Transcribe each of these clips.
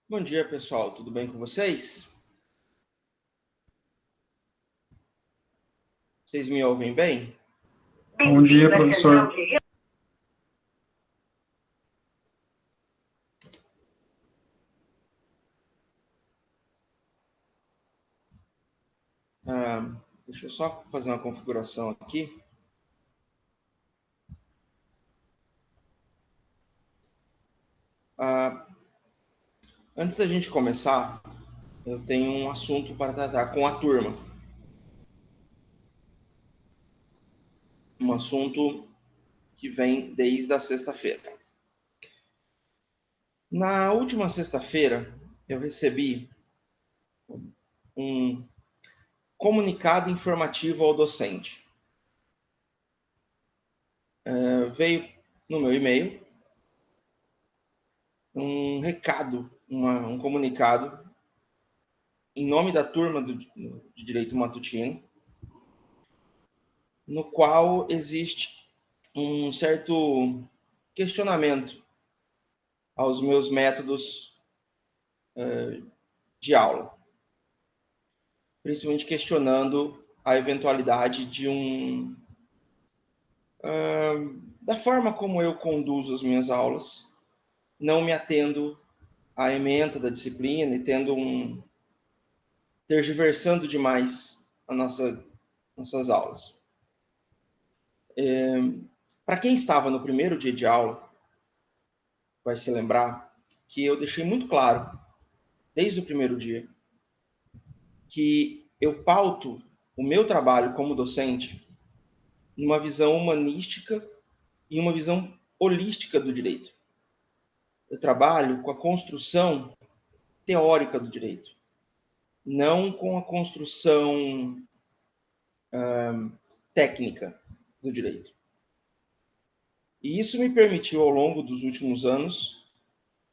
Bom dia, pessoal. Tudo bem com vocês? Vocês me ouvem bem? Bom dia, professor. Deixa eu só fazer uma configuração aqui. Antes da gente começar, eu tenho um assunto para tratar com a turma. Um assunto que vem desde a sexta-feira. Na última sexta-feira, eu recebi um comunicado informativo ao docente. Veio no meu e-mail um recado, um comunicado em nome da turma de Direito Matutino, no qual existe um certo questionamento aos meus métodos de aula, principalmente questionando a eventualidade da forma como eu conduzo as minhas aulas, não me atendo à ementa da disciplina e tergiversando demais nossas aulas. Para quem estava no primeiro dia de aula, vai se lembrar que eu deixei muito claro, desde o primeiro dia, que eu pauto o meu trabalho como docente numa visão humanística e uma visão holística do direito. Eu trabalho com a construção teórica do direito, não com a construção técnica do direito. E isso me permitiu, ao longo dos últimos anos,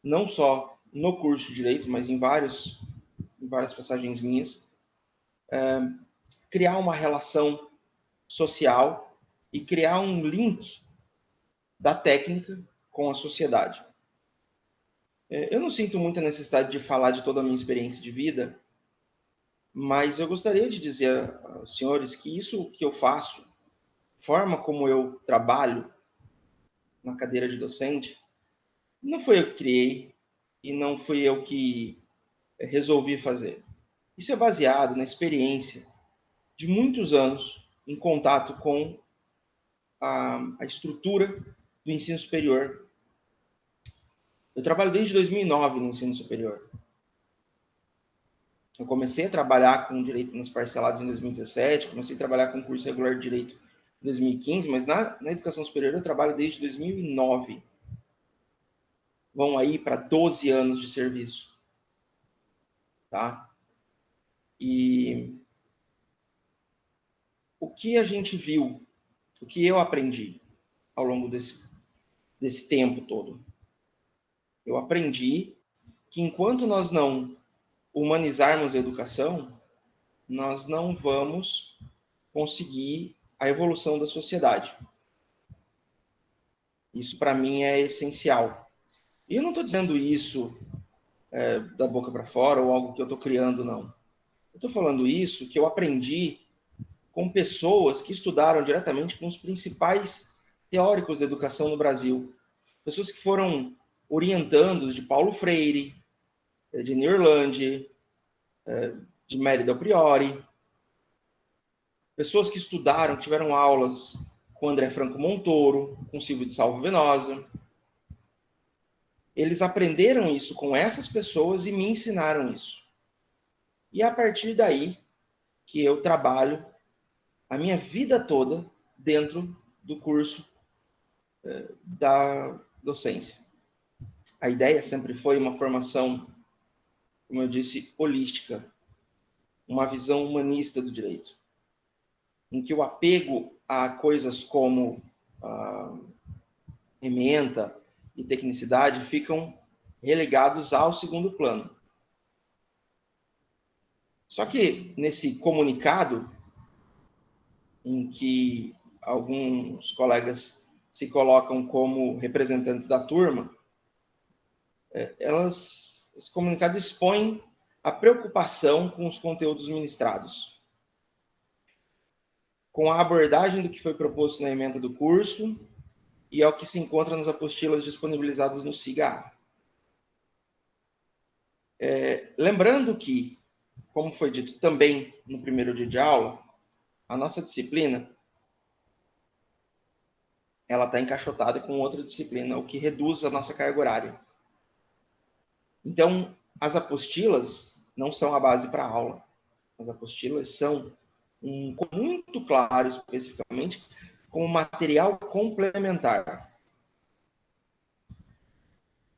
não só no curso de Direito, mas em várias passagens minhas, criar uma relação social e criar um link da técnica com a sociedade. Eu não sinto muita necessidade de falar de toda a minha experiência de vida, mas eu gostaria de dizer aos senhores que isso que eu faço, forma como eu trabalho na cadeira de docente, não foi eu que criei e não fui eu que resolvi fazer. Isso é baseado na experiência de muitos anos em contato com a estrutura do ensino superior. Eu trabalho desde 2009 no ensino superior. Eu comecei a trabalhar com direito nas parceladas em 2017, comecei a trabalhar com curso regular de direito em 2015, mas na educação superior eu trabalho desde 2009. Vão aí para 12 anos de serviço. Tá? E o que a gente viu, o que eu aprendi ao longo desse tempo todo? Eu aprendi que enquanto nós não humanizarmos a educação, nós não vamos conseguir a evolução da sociedade. Isso, para mim, é essencial. E eu não estou dizendo isso da boca para fora ou algo que eu estou criando, não. Eu estou falando isso que eu aprendi com pessoas que estudaram diretamente com os principais teóricos da educação no Brasil. Pessoas que foram orientandos de Paulo Freire, de Neerland, de Mérida Priori. Pessoas que estudaram, que tiveram aulas com André Franco Montoro, com Silvio de Salvo Venosa. Eles aprenderam isso com essas pessoas e me ensinaram isso. E é a partir daí que eu trabalho a minha vida toda dentro do curso da docência. A ideia sempre foi uma formação, como eu disse, holística, uma visão humanista do direito, em que o apego a coisas como ementa e tecnicidade ficam relegados ao segundo plano. Só que nesse comunicado, em que alguns colegas se colocam como representantes da turma, esse comunicado expõe a preocupação com os conteúdos ministrados, com a abordagem do que foi proposto na ementa do curso e ao que se encontra nas apostilas disponibilizadas no SIGA. Lembrando que, como foi dito também no primeiro dia de aula, a nossa disciplina ela está encaixotada com outra disciplina, o que reduz a nossa carga horária. Então, as apostilas não são a base para a aula. As apostilas são, muito claro especificamente, como material complementar.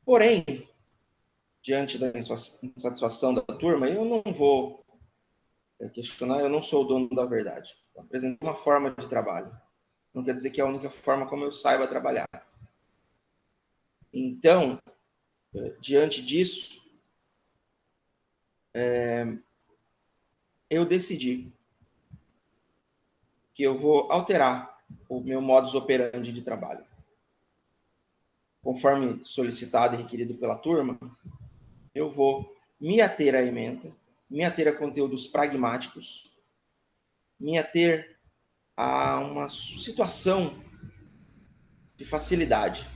Porém, diante da insatisfação da turma, eu não vou questionar, eu não sou o dono da verdade. Eu apresento uma forma de trabalho. Não quer dizer que é a única forma como eu saiba trabalhar. Então, diante disso, eu decidi que eu vou alterar o meu modus operandi de trabalho. Conforme solicitado e requerido pela turma, eu vou me ater à ementa, me ater a conteúdos pragmáticos, me ater a uma situação de facilidade,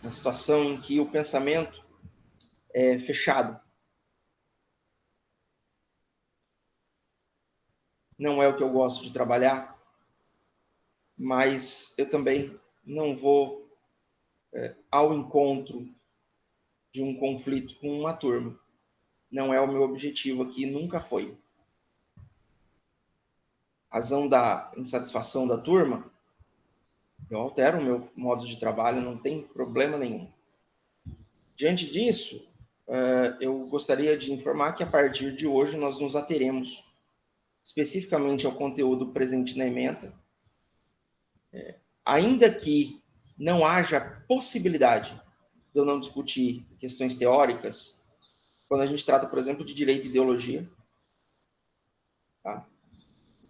uma situação em que o pensamento é fechado. Não é o que eu gosto de trabalhar, mas eu também não vou ao encontro de um conflito com uma turma. Não é o meu objetivo aqui, nunca foi. A razão da insatisfação da turma, eu altero o meu modo de trabalho, não tem problema nenhum. Diante disso, eu gostaria de informar que a partir de hoje nós nos ateremos especificamente ao conteúdo presente na ementa, ainda que não haja possibilidade de eu não discutir questões teóricas, quando a gente trata, por exemplo, de direito e ideologia, tá?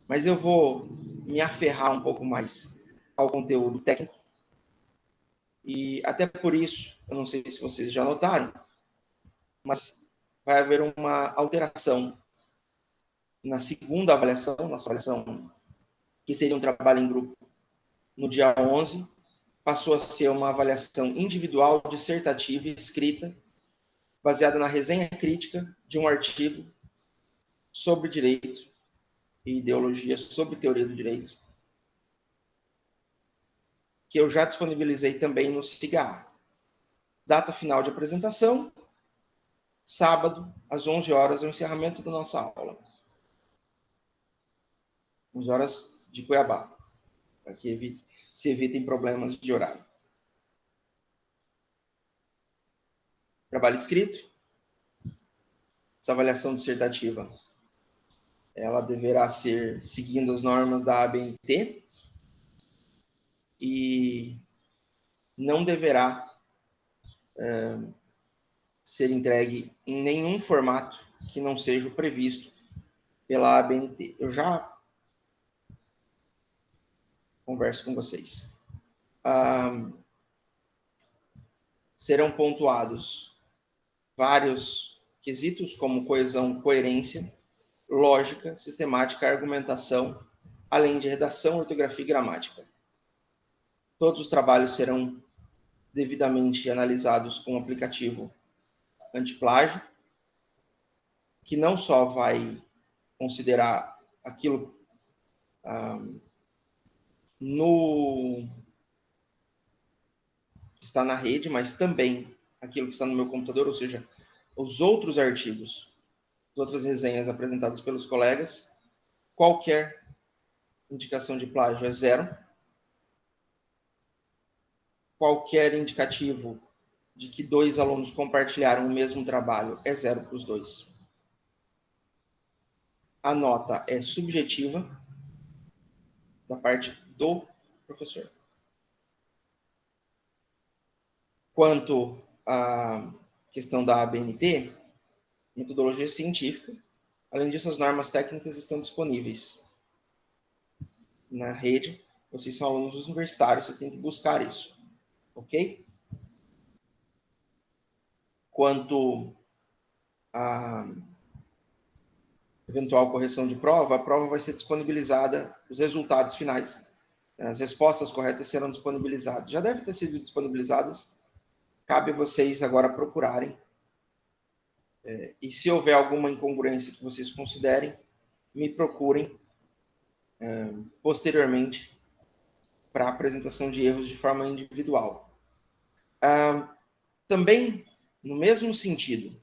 Mas eu vou me aferrar um pouco mais ao conteúdo técnico, e até por isso, eu não sei se vocês já notaram, mas vai haver uma alteração na segunda avaliação, nossa avaliação, que seria um trabalho em grupo, no dia 11, passou a ser uma avaliação individual, dissertativa e escrita, baseada na resenha crítica de um artigo sobre direito e ideologia, sobre teoria do direito, que eu já disponibilizei também no SIGA. Data final de apresentação, sábado, às 11 horas, é o encerramento da nossa aula. 11 horas de Cuiabá, para que se evitem problemas de horário. Trabalho escrito. Essa avaliação dissertativa, ela deverá ser seguindo as normas da ABNT e não deverá ser entregue em nenhum formato que não seja o previsto pela ABNT. Eu já converso com vocês. Serão pontuados vários quesitos, como coesão, coerência, lógica, sistemática, argumentação, além de redação, ortografia e gramática. Todos os trabalhos serão devidamente analisados com o aplicativo antiplágio, que não só vai considerar aquilo que está na rede, mas também aquilo que está no meu computador, ou seja, os outros artigos, as outras resenhas apresentadas pelos colegas. Qualquer indicação de plágio é zero. Qualquer indicativo de que dois alunos compartilharam o mesmo trabalho é zero para os dois. A nota é subjetiva da parte do professor. Quanto à questão da ABNT, metodologia científica, além disso, as normas técnicas estão disponíveis na rede. Vocês são alunos universitários, vocês têm que buscar isso. Ok? quanto à eventual correção de prova, a prova vai ser disponibilizada, os resultados finais, as respostas corretas serão disponibilizadas. Já devem ter sido disponibilizadas, cabe a vocês agora procurarem. E se houver alguma incongruência que vocês considerem, me procurem posteriormente para a apresentação de erros de forma individual. Também, no mesmo sentido,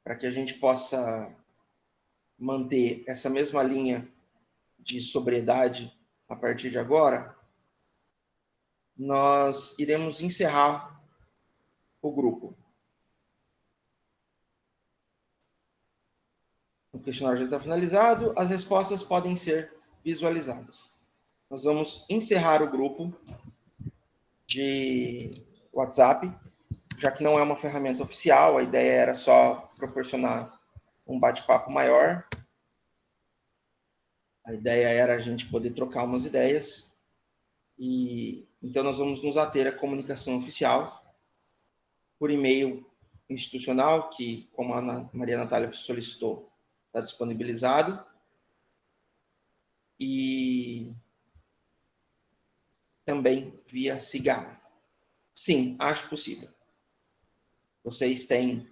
para que a gente possa manter essa mesma linha de sobriedade a partir de agora, nós iremos encerrar o grupo. O questionário já está finalizado, as respostas podem ser visualizadas. Nós vamos encerrar o grupo de WhatsApp, já que não é uma ferramenta oficial, a ideia era só proporcionar um bate-papo maior. A ideia era a gente poder trocar umas ideias. E então nós vamos nos ater à comunicação oficial por e-mail institucional, que, como a Maria Natália solicitou, está disponibilizado. E também via cigarro. Sim, acho possível. Vocês têm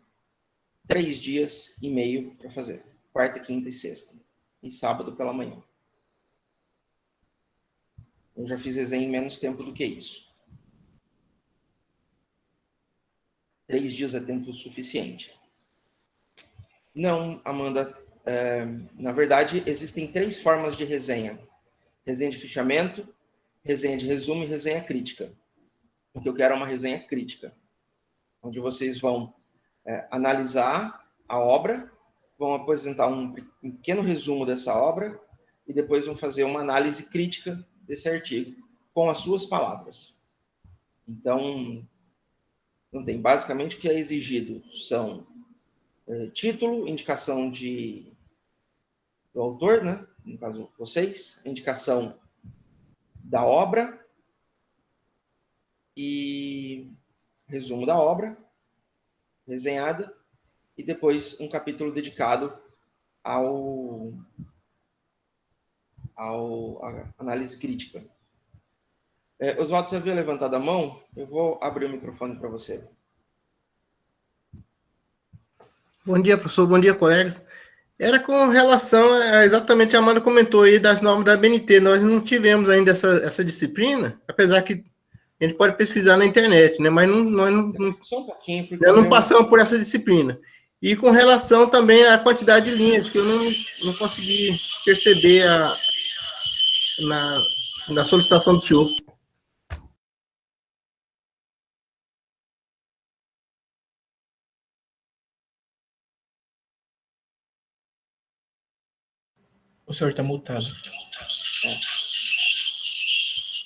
3 dias e meio para fazer. Quarta, quinta e sexta. E sábado pela manhã. Eu já fiz desenho em menos tempo do que isso. 3 dias é tempo suficiente. Não, Amanda. Na verdade, existem 3 formas de resenha. Resenha de fichamento, resenha de resumo e resenha crítica. O que eu quero é uma resenha crítica, onde vocês vão analisar a obra, vão apresentar um pequeno resumo dessa obra e depois vão fazer uma análise crítica desse artigo com as suas palavras. Então, não tem. Basicamente, o que é exigido são título, indicação do autor, né? No caso, vocês, indicação da obra e resumo da obra resenhada e depois um capítulo dedicado à análise crítica. Oswaldo, você havia levantado a mão? Eu vou abrir o microfone para você. Bom dia, professor. Bom dia, colegas. Era com relação a exatamente a Amanda comentou aí das normas da BNT. Nós não tivemos ainda essa disciplina, apesar que a gente pode pesquisar na internet, né? Mas Só um pouquinho, porque nós não passamos por essa disciplina. E com relação também à quantidade de linhas, que eu não consegui perceber na solicitação do senhor. O senhor está multado.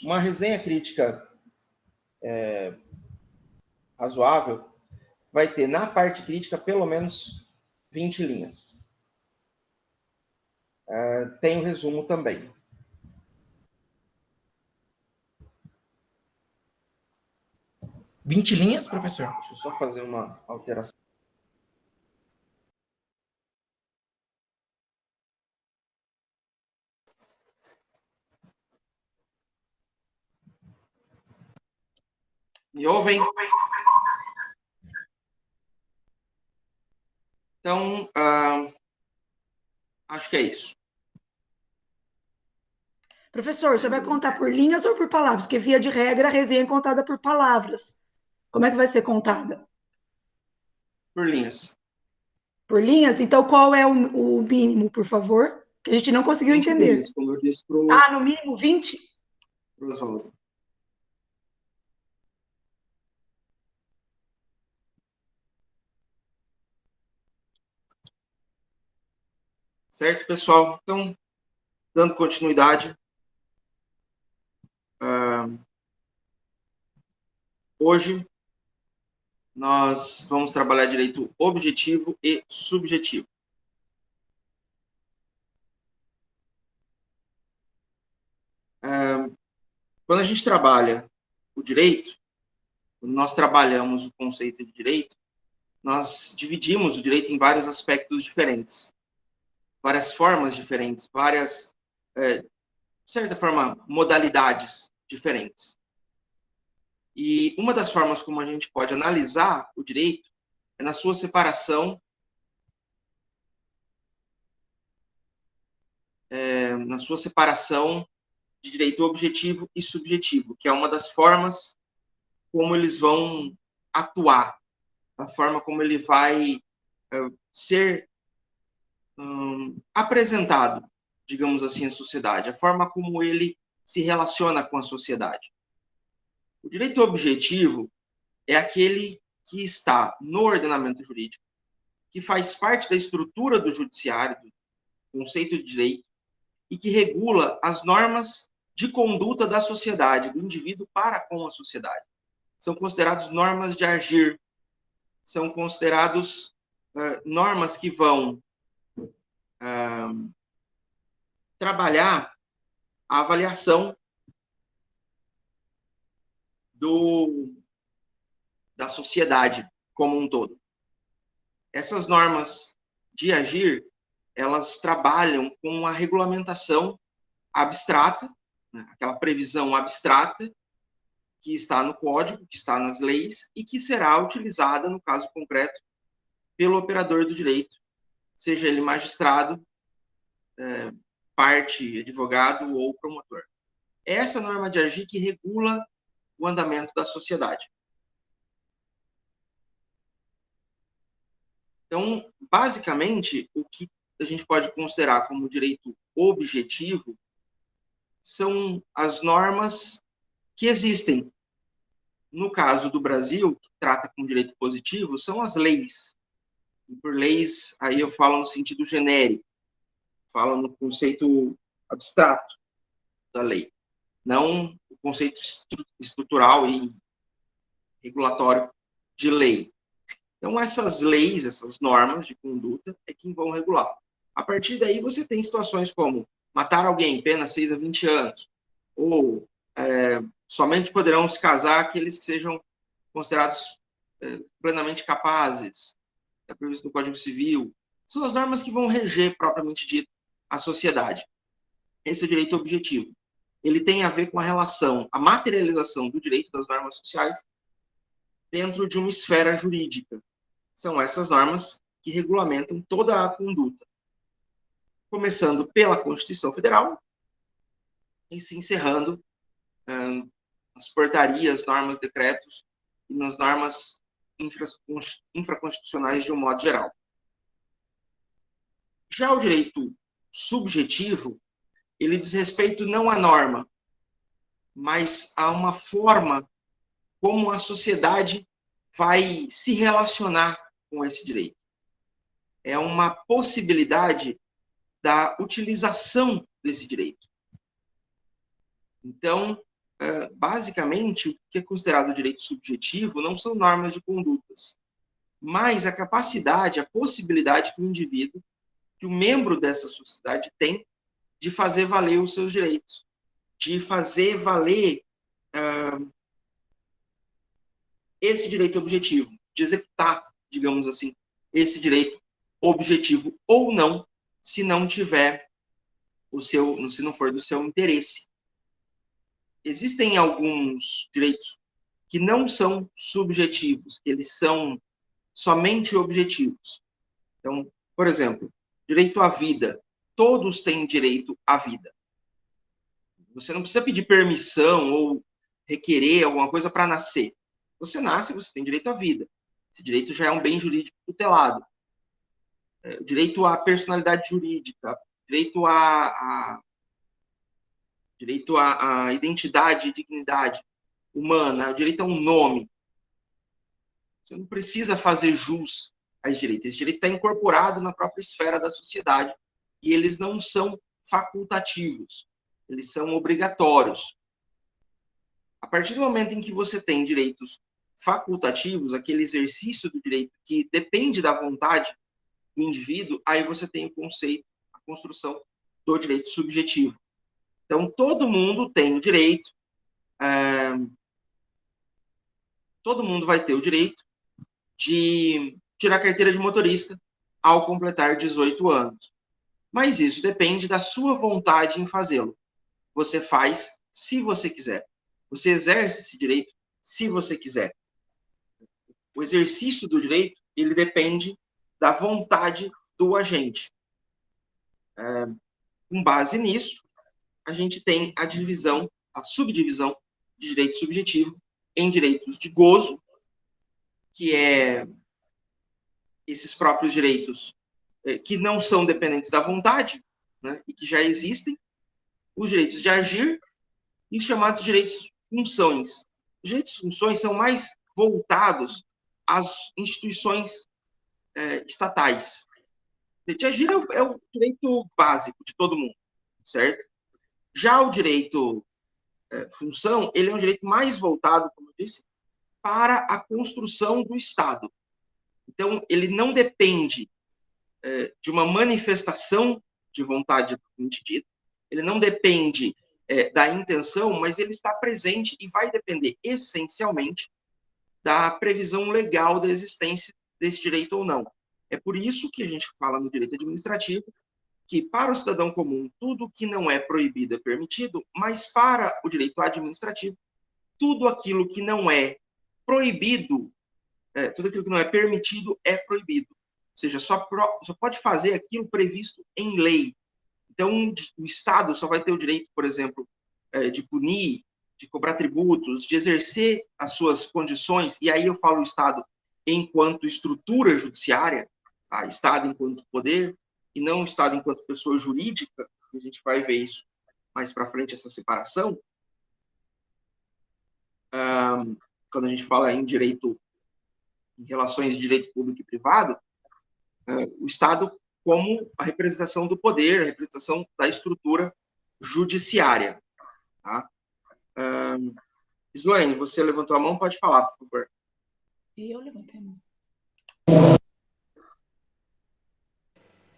Uma resenha crítica razoável vai ter na parte crítica pelo menos 20 linhas. Tem o resumo também. Vinte linhas, professor? Deixa eu só fazer uma alteração. Me ouvem? Então, acho que é isso. Professor, você vai contar por linhas ou por palavras? Porque, via de regra, a resenha é contada por palavras. Como é que vai ser contada? Por linhas. Por linhas? Então, qual é o mínimo, por favor? Que a gente não conseguiu entender. Linhas, como eu disse pro no mínimo 20? Oswaldo. Certo, pessoal? Então, dando continuidade, hoje nós vamos trabalhar direito objetivo e subjetivo. Quando a gente trabalha o direito, quando nós trabalhamos o conceito de direito, nós dividimos o direito em vários aspectos diferentes, várias formas diferentes, várias, de certa forma, modalidades diferentes. E uma das formas como a gente pode analisar o direito é na sua separação, de direito objetivo e subjetivo, que é uma das formas como eles vão atuar, a forma como ele vai ser apresentado, digamos assim, à sociedade, a forma como ele se relaciona com a sociedade. O direito objetivo é aquele que está no ordenamento jurídico, que faz parte da estrutura do judiciário, do conceito de direito, e que regula as normas de conduta da sociedade, do indivíduo para com a sociedade. São considerados normas de agir, são considerados normas que vão trabalhar a avaliação da sociedade como um todo. Essas normas de agir, elas trabalham com a regulamentação abstrata, né, aquela previsão abstrata que está no código, que está nas leis e que será utilizada, no caso concreto, pelo operador do direito, seja ele magistrado, parte, advogado ou promotor. É essa norma de agir que regula o andamento da sociedade. Então, basicamente, o que a gente pode considerar como direito objetivo são as normas que existem. No caso do Brasil, que trata com direito positivo, são as leis. E por leis, aí eu falo no sentido genérico, falo no conceito abstrato da lei, não o conceito estrutural e regulatório de lei. Então, essas leis, essas normas de conduta é que vão regular. A partir daí, você tem situações como matar alguém, pena 6 a 20 anos, ou somente poderão se casar aqueles que sejam considerados plenamente capazes, é previsto no Código Civil. São as normas que vão reger, propriamente dito, a sociedade. Esse é o direito objetivo. Ele tem a ver com a relação, a materialização do direito das normas sociais dentro de uma esfera jurídica. São essas normas que regulamentam toda a conduta, começando pela Constituição Federal e se encerrando nas portarias, normas, decretos e nas normas infraconstitucionais de um modo geral. Já o direito subjetivo, ele diz respeito não à norma, mas a uma forma como a sociedade vai se relacionar com esse direito. É uma possibilidade da utilização desse direito. Então, basicamente, o que é considerado direito subjetivo não são normas de condutas, mas a capacidade, a possibilidade que o indivíduo, que o membro dessa sociedade tem de fazer valer os seus direitos, de fazer valer esse direito objetivo, de executar, digamos assim, esse direito objetivo ou não, se não tiver se não for do seu interesse. Existem alguns direitos que não são subjetivos, que eles são somente objetivos. Então, por exemplo, direito à vida. Todos têm direito à vida. Você não precisa pedir permissão ou requerer alguma coisa para nascer. Você nasce, você tem direito à vida. Esse direito já é um bem jurídico tutelado. Direito à personalidade jurídica, direito à identidade e dignidade humana, direito a um nome. Você não precisa fazer jus a esse direito. Esse direito está incorporado na própria esfera da sociedade e eles não são facultativos, eles são obrigatórios. A partir do momento em que você tem direitos facultativos, aquele exercício do direito que depende da vontade do indivíduo, aí você tem o conceito, a construção do direito subjetivo. Então, todo mundo tem o direito todo mundo vai ter o direito de tirar a carteira de motorista ao completar 18 anos. Mas isso depende da sua vontade em fazê-lo. Você faz se você quiser. Você exerce esse direito se você quiser. O exercício do direito, ele depende da vontade do agente. Com base nisso, a gente tem a divisão, a subdivisão de direito subjetivo em direitos de gozo, que é esses próprios direitos que não são dependentes da vontade, né, e que já existem, os direitos de agir e os chamados direitos de funções. Os direitos de funções são mais voltados às instituições estatais. O direito de agir é o direito básico de todo mundo, certo? Já o direito função, ele é um direito mais voltado, como eu disse, para a construção do Estado. Então, ele não depende de uma manifestação de vontade propriamente dita, ele não depende da intenção, mas ele está presente e vai depender essencialmente da previsão legal da existência desse direito ou não. É por isso que a gente fala no direito administrativo que, para o cidadão comum, tudo que não é proibido é permitido, mas para o direito administrativo, tudo aquilo que não é proibido, tudo aquilo que não é permitido é proibido. Ou seja, só pode fazer aquilo previsto em lei. Então, o Estado só vai ter o direito, por exemplo, de punir, de cobrar tributos, de exercer as suas condições, e aí eu falo o Estado enquanto estrutura judiciária, tá? Estado enquanto poder, e não o Estado enquanto pessoa jurídica, a gente vai ver isso mais para frente, essa separação. Quando a gente fala em direito, em relações de direito público e privado, o Estado como a representação do poder, a representação da estrutura judiciária. Tá? Slaine, você levantou a mão, pode falar, por favor. Eu levantei a mão.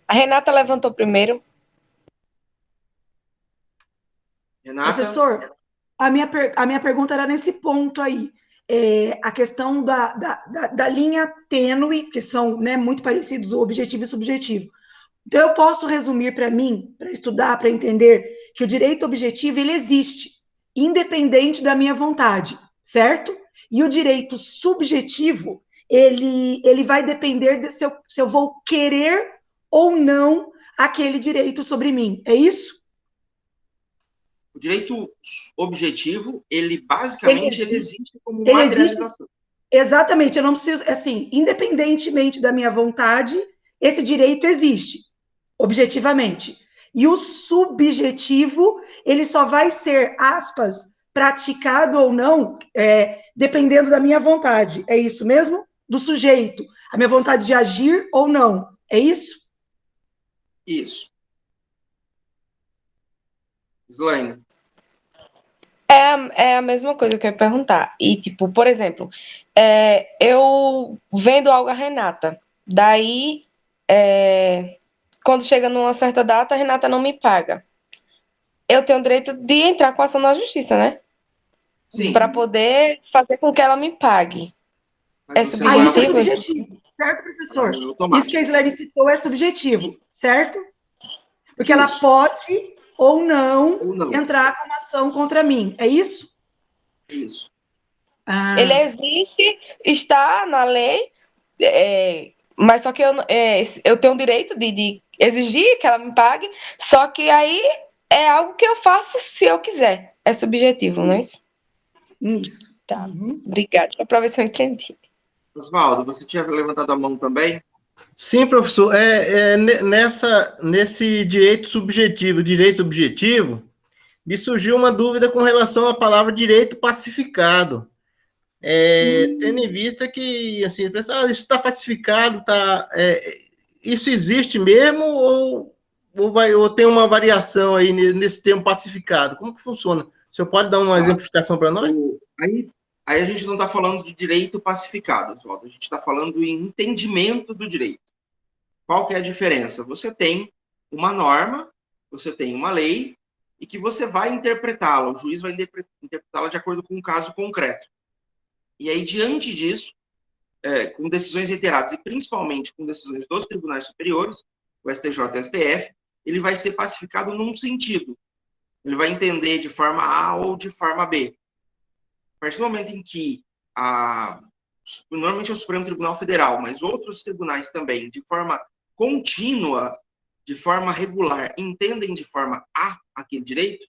A Renata levantou primeiro. Renata? Professor, a minha pergunta era nesse ponto aí. A questão da linha tênue, que são, né, muito parecidos, o objetivo e o subjetivo. Então, eu posso resumir para mim, para estudar, para entender, que o direito objetivo, ele existe, independente da minha vontade, certo? E o direito subjetivo, ele vai depender de se eu vou querer ou não aquele direito sobre mim. É isso? O direito objetivo, ele basicamente ele existe como ele materialização. Existe, exatamente, eu não preciso, assim, independentemente da minha vontade, esse direito existe, objetivamente. E o subjetivo, ele só vai ser, aspas, praticado ou não, dependendo da minha vontade. É isso mesmo? Do sujeito. A minha vontade de agir ou não. É isso? Isso. Slaine. É a mesma coisa que eu ia perguntar. E, tipo, por exemplo, eu vendo algo a Renata, daí, quando chega numa certa data, a Renata não me paga. Eu tenho o direito de entrar com ação na justiça, né? Sim. Para poder fazer com que ela me pague. Mas você Aí não isso é vai- subjetivo, certo, professor? Não é automático. Isso que a Slaine citou é subjetivo, certo? Porque ela Isso. pode ou não Ou não. entrar com uma ação contra mim. É isso? Isso. Ele existe, está na lei, mas só que eu tenho o direito de exigir que ela me pague, só que aí é algo que eu faço se eu quiser. É subjetivo, não é isso? Isso. Tá. Obrigada. Só para ver se eu entendi. Oswaldo, você tinha levantado a mão também? Sim, professor. Nesse direito objetivo, me surgiu uma dúvida com relação à palavra direito pacificado. Tendo em vista que, assim, pessoal, isso está pacificado, isso existe mesmo ou tem uma variação aí nesse termo pacificado? Como que funciona? O senhor pode dar uma exemplificação para nós? Aí a gente não está falando de direito pacificado, Oswaldo. A gente está falando em entendimento do direito. Qual que é a diferença? Você tem uma norma, você tem uma lei, e que você vai interpretá-la, o juiz vai interpretá-la de acordo com um caso concreto. E aí, diante disso, com decisões reiteradas, e principalmente com decisões dos tribunais superiores, o STJ e o STF, ele vai ser pacificado num sentido. Ele vai entender de forma A ou de forma B. A partir do momento em que, normalmente é o Supremo Tribunal Federal, mas outros tribunais também, de forma contínua, de forma regular, entendem de forma A aquele direito,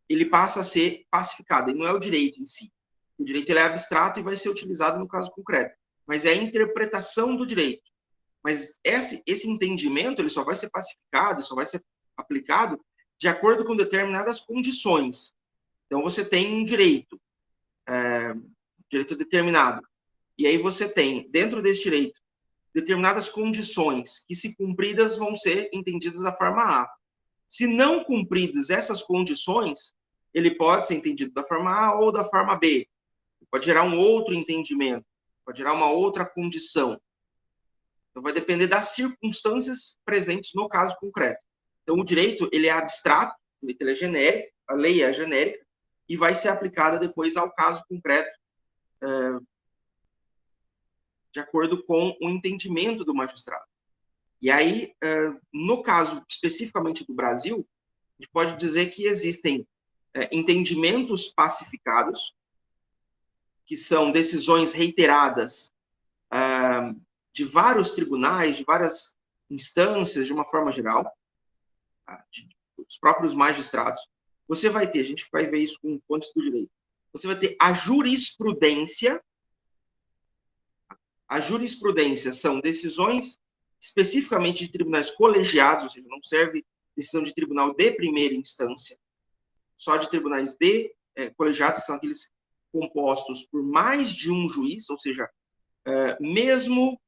ele passa a ser pacificado. E não é o direito em si. O direito ele é abstrato e vai ser utilizado no caso concreto. Mas é a interpretação do direito. Mas esse entendimento ele só vai ser pacificado, só vai ser aplicado de acordo com determinadas condições. Então, você tem um direito determinado. E aí você tem, dentro desse direito, determinadas condições que, se cumpridas, vão ser entendidas da forma A. Se não cumpridas essas condições, ele pode ser entendido da forma A ou da forma B. Pode gerar um outro entendimento, pode gerar uma outra condição. Então, vai depender das circunstâncias presentes no caso concreto. Então, o direito ele é abstrato, ele é genérico, a lei é genérica, e vai ser aplicada depois ao caso concreto, de acordo com o entendimento do magistrado. E aí, no caso especificamente do Brasil, a gente pode dizer que existem entendimentos pacificados, que são decisões reiteradas de vários tribunais, de várias instâncias, de uma forma geral, dos próprios magistrados. Você vai ter, a gente vai ver isso com fontes do direito, você vai ter a jurisprudência. A jurisprudência são decisões especificamente de tribunais colegiados, ou seja, não serve decisão de tribunal de primeira instância, só de tribunais colegiados, que são aqueles compostos por mais de um juiz, ou seja, mesmo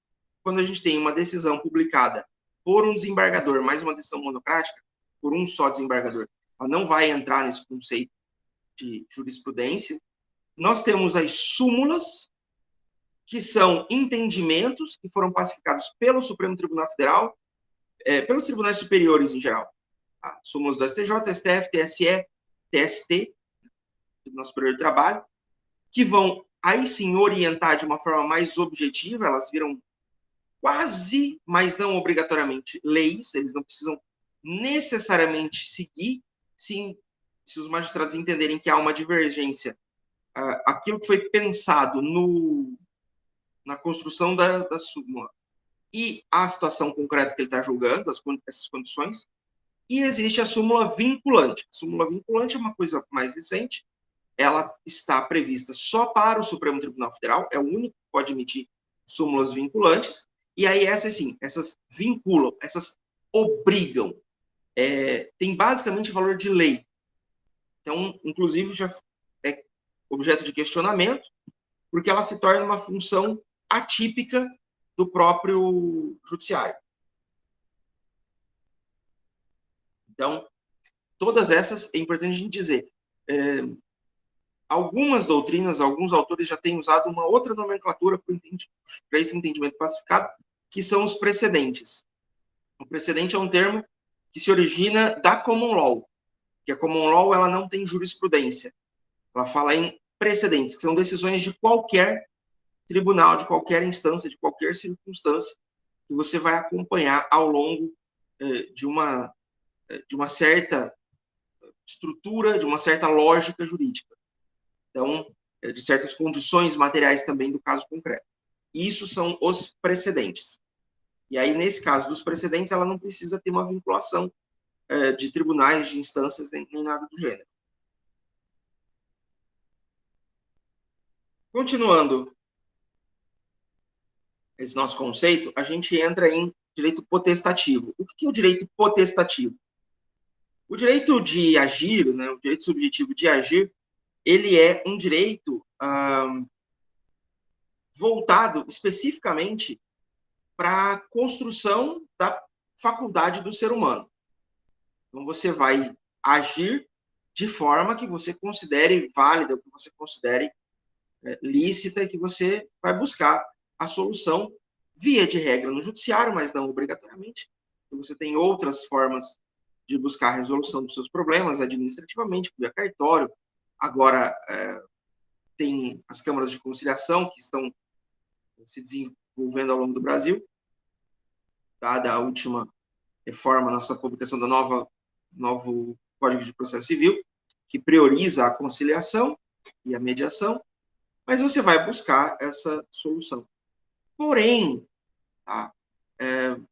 quando a gente tem uma decisão publicada por um desembargador, mais uma decisão monocrática, por um só desembargador, ela não vai entrar nesse conceito de jurisprudência. Nós temos as súmulas, que são entendimentos que foram pacificados pelo Supremo Tribunal Federal, pelos tribunais superiores em geral. Súmulas do STJ, STF, TSE, TST, Tribunal Superior do Trabalho, que vão, aí sim, orientar de uma forma mais objetiva, elas viram quase, mas não obrigatoriamente, leis, eles não precisam necessariamente seguir, se os magistrados entenderem que há uma divergência, aquilo que foi pensado na construção da súmula e a situação concreta que ele está julgando, essas condições, e existe a súmula vinculante. A súmula vinculante é uma coisa mais recente, ela está prevista só para o Supremo Tribunal Federal, é o único que pode emitir súmulas vinculantes, e aí essas vinculam, essas obrigam, tem basicamente valor de lei. Então, inclusive, já é objeto de questionamento, porque ela se torna uma função atípica do próprio judiciário. Então, todas essas, é importante a gente dizer, algumas doutrinas, alguns autores já têm usado uma outra nomenclatura para esse entendimento pacificado, que são os precedentes. O precedente é um termo que se origina da common law, que a common law ela não tem jurisprudência. Ela fala em precedentes, que são decisões de qualquer tribunal, de qualquer instância, de qualquer circunstância, que você vai acompanhar ao longo de uma certa estrutura, de uma certa lógica jurídica. Então, de certas condições materiais também do caso concreto. Isso são os precedentes. E aí, nesse caso dos precedentes, ela não precisa ter uma vinculação de tribunais, de instâncias, nem nada do gênero. Continuando esse nosso conceito, a gente entra em direito potestativo. O que é o direito potestativo? O direito de agir, né, o direito subjetivo de agir, ele é um direito voltado especificamente para a construção da faculdade do ser humano. Então, você vai agir de forma que você considere válida, que você considere lícita, e que você vai buscar a solução via de regra no judiciário, mas não obrigatoriamente. Você tem outras formas de buscar a resolução dos seus problemas administrativamente, via cartório. Agora, tem as câmaras de conciliação que estão se desenvolvendo ao longo do Brasil, tá? Da última reforma, nossa publicação do novo Código de Processo Civil, que prioriza a conciliação e a mediação, mas você vai buscar essa solução. Porém, tá?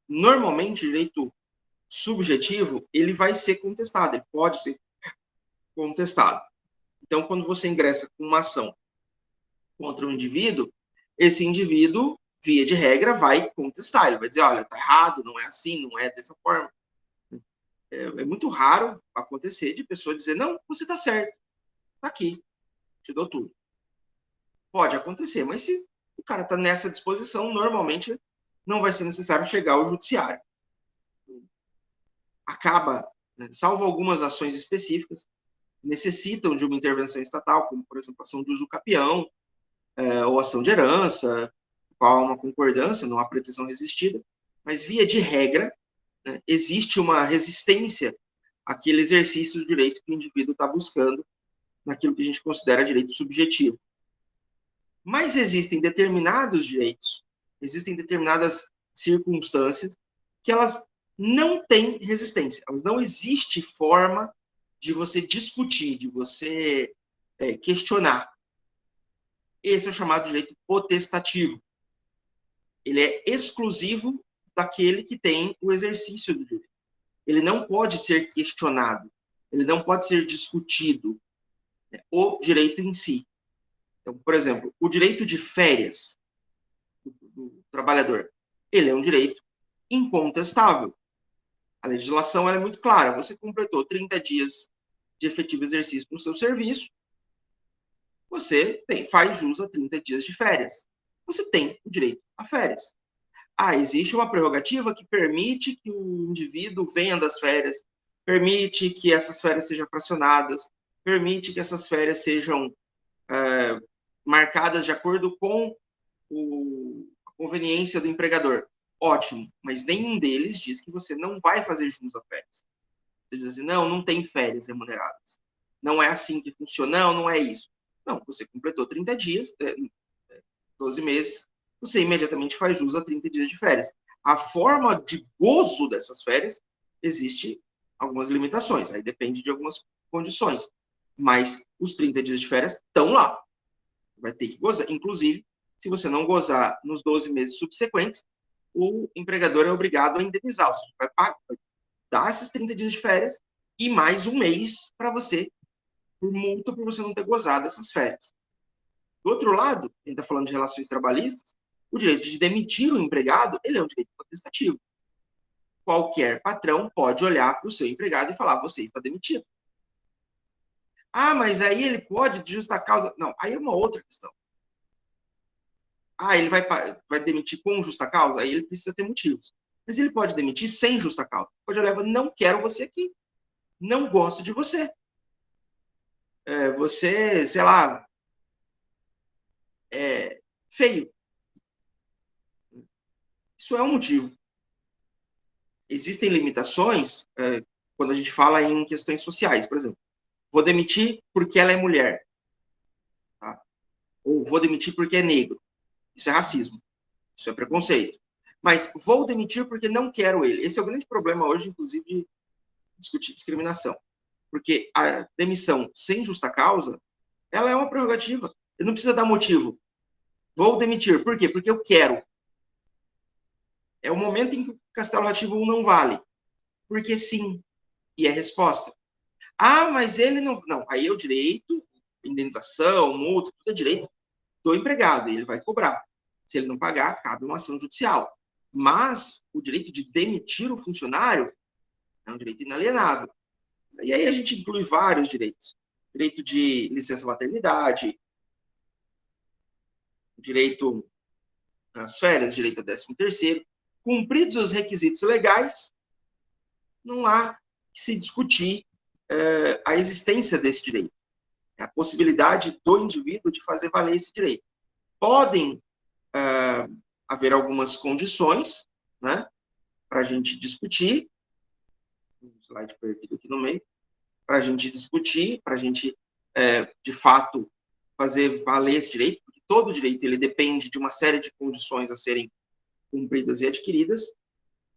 Normalmente, o direito subjetivo, ele vai ser contestado, ele pode ser contestado. Então, quando você ingressa com uma ação contra um indivíduo, esse indivíduo, via de regra, vai contestar. Ele vai dizer, olha, tá errado, não é assim, não é dessa forma. É muito raro acontecer de pessoa dizer, não, você tá certo, tá aqui, te dou tudo. Pode acontecer, mas se o cara tá nessa disposição, normalmente não vai ser necessário chegar ao judiciário. Acaba, né, salvo algumas ações específicas, necessitam de uma intervenção estatal, como, por exemplo, ação de uso capião, ou ação de herança, qual há uma concordância, não há pretensão resistida, mas, via de regra, né, existe uma resistência àquele exercício do direito que o indivíduo está buscando naquilo que a gente considera direito subjetivo. Mas existem determinados direitos, existem determinadas circunstâncias que elas não têm resistência, elas não existe forma de você discutir, de você questionar. Esse é o chamado direito potestativo. Ele é exclusivo daquele que tem o exercício do direito. Ele não pode ser questionado, ele não pode ser discutido, né, o direito em si. Então, por exemplo, o direito de férias do trabalhador, ele é um direito incontestável. A legislação ela é muito clara. Você completou 30 dias de efetivo exercício no seu serviço, você faz jus a 30 dias de férias. Você tem o direito a férias. Existe uma prerrogativa que permite que o indivíduo venha das férias, permite que essas férias sejam fracionadas, permite que essas férias sejam marcadas de acordo com a conveniência do empregador. Ótimo, mas nenhum deles diz que você não vai fazer jus a férias. Você diz assim, não tem férias remuneradas. Não é assim que funciona, não é isso. Não, você completou 30 dias, 12 meses, você imediatamente faz jus a 30 dias de férias. A forma de gozo dessas férias, existe algumas limitações, aí depende de algumas condições. Mas os 30 dias de férias estão lá. Vai ter que gozar. Inclusive, se você não gozar nos 12 meses subsequentes, o empregador é obrigado a indenizar. Ou seja, vai dar esses 30 dias de férias e mais um mês para você, por multa, por você não ter gozado essas férias. Do outro lado, a gente está falando de relações trabalhistas, o direito de demitir o empregado, ele é um direito potestativo. Qualquer patrão pode olhar para o seu empregado e falar, você está demitido. Mas aí ele pode, de justa causa... Não, aí é uma outra questão. Ele vai demitir com justa causa? Aí ele precisa ter motivos. Mas ele pode demitir sem justa causa. Pode olhar, não quero você aqui. Não gosto de você. Você, sei lá, é feio. Isso é um motivo. Existem limitações quando a gente fala em questões sociais, por exemplo. Vou demitir porque ela é mulher. Tá? Ou vou demitir porque é negro. Isso é racismo. Isso é preconceito. Mas vou demitir porque não quero ele. Esse é o grande problema hoje, inclusive, de discutir discriminação. Porque a demissão sem justa causa, ela é uma prerrogativa. Eu não precisa dar motivo. Vou demitir. Por quê? Porque eu quero. É o momento em que o Castelo Rá-Tim-Bum não vale. Porque sim. E é resposta. Mas ele não... Não, aí é o direito, indenização, multa, tudo é direito do empregado. E ele vai cobrar. Se ele não pagar, cabe uma ação judicial. Mas o direito de demitir o funcionário é um direito inalienável. E aí a gente inclui vários direitos. Direito de licença maternidade, direito às férias, direito a 13º. Cumpridos os requisitos legais, não há que se discutir a existência desse direito. A possibilidade do indivíduo de fazer valer esse direito. Podem haver algumas condições, né, para a gente discutir. Um slide perdido aqui no meio. Para a gente discutir, para a gente, de fato, fazer valer esse direito, porque todo direito ele depende de uma série de condições a serem cumpridas e adquiridas,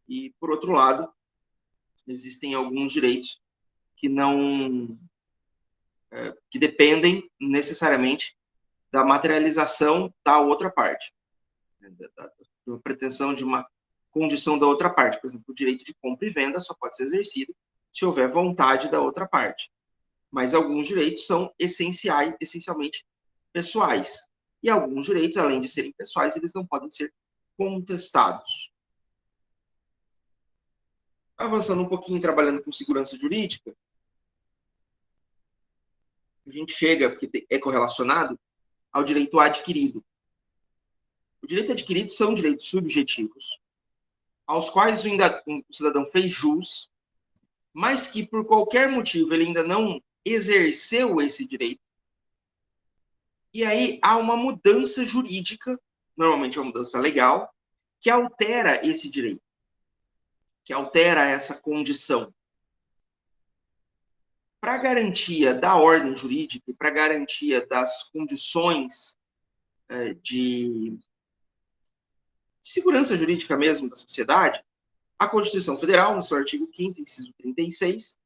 e, por outro lado, existem alguns direitos que não... que dependem necessariamente da materialização da outra parte, da pretensão de uma condição da outra parte. Por exemplo, o direito de compra e venda só pode ser exercido se houver vontade da outra parte. Mas alguns direitos são essencialmente pessoais. E alguns direitos, além de serem pessoais, eles não podem ser contestados. Avançando um pouquinho, trabalhando com segurança jurídica, a gente chega, porque é correlacionado, ao direito adquirido. O direito adquirido são direitos subjetivos, aos quais o cidadão fez jus, mas que, por qualquer motivo, ele ainda não exerceu esse direito. E aí há uma mudança jurídica, normalmente uma mudança legal, que altera esse direito, que altera essa condição. Para garantia da ordem jurídica e para garantia das condições de segurança jurídica mesmo da sociedade, a Constituição Federal, no seu artigo 5º, inciso 36,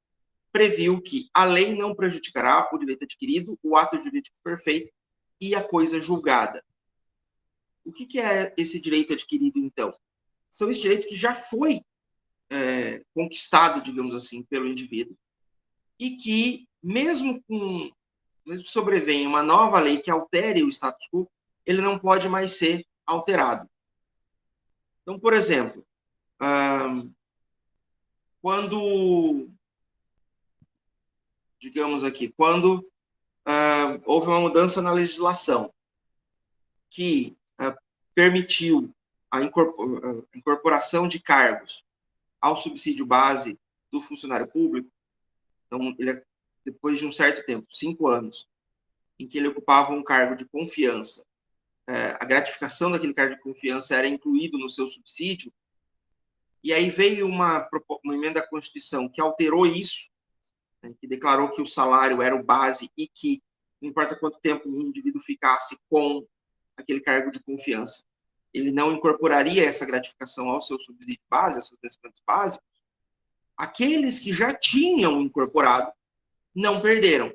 previu que a lei não prejudicará o direito adquirido, o ato jurídico perfeito e a coisa julgada. O que é esse direito adquirido, então? São esse direito que já foi conquistado, digamos assim, pelo indivíduo, e que, mesmo que sobrevenha uma nova lei que altere o status quo, ele não pode mais ser alterado. Então, por exemplo, quando, digamos aqui, quando houve uma mudança na legislação que permitiu a incorporação de cargos ao subsídio base do funcionário público, então, depois de um certo tempo, 5 anos, em que ele ocupava um cargo de confiança, a gratificação daquele cargo de confiança era incluído no seu subsídio, e aí veio uma emenda à Constituição que alterou isso, né, que declarou que o salário era o base e que, não importa quanto tempo o indivíduo ficasse com aquele cargo de confiança, ele não incorporaria essa gratificação ao seu subsídio base, aos seus vencimentos básicos. Aqueles que já tinham incorporado não perderam.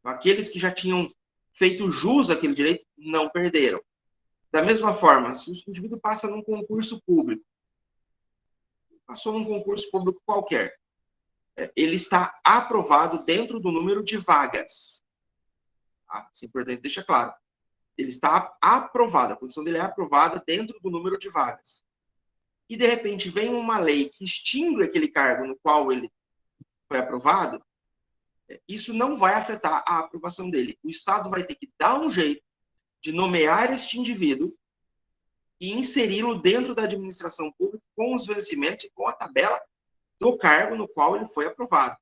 Aqueles que já tinham feito jus àquele direito não perderam. Da mesma forma, se o indivíduo passa num concurso público, passou num concurso público qualquer, ele está aprovado dentro do número de vagas. Tá? Isso é importante deixar claro. Ele está aprovado, a condição dele é aprovada dentro do número de vagas. E, de repente, vem uma lei que extingue aquele cargo no qual ele foi aprovado, isso não vai afetar a aprovação dele. O Estado vai ter que dar um jeito de nomear este indivíduo e inseri-lo dentro da administração pública com os vencimentos e com a tabela do cargo no qual ele foi aprovado.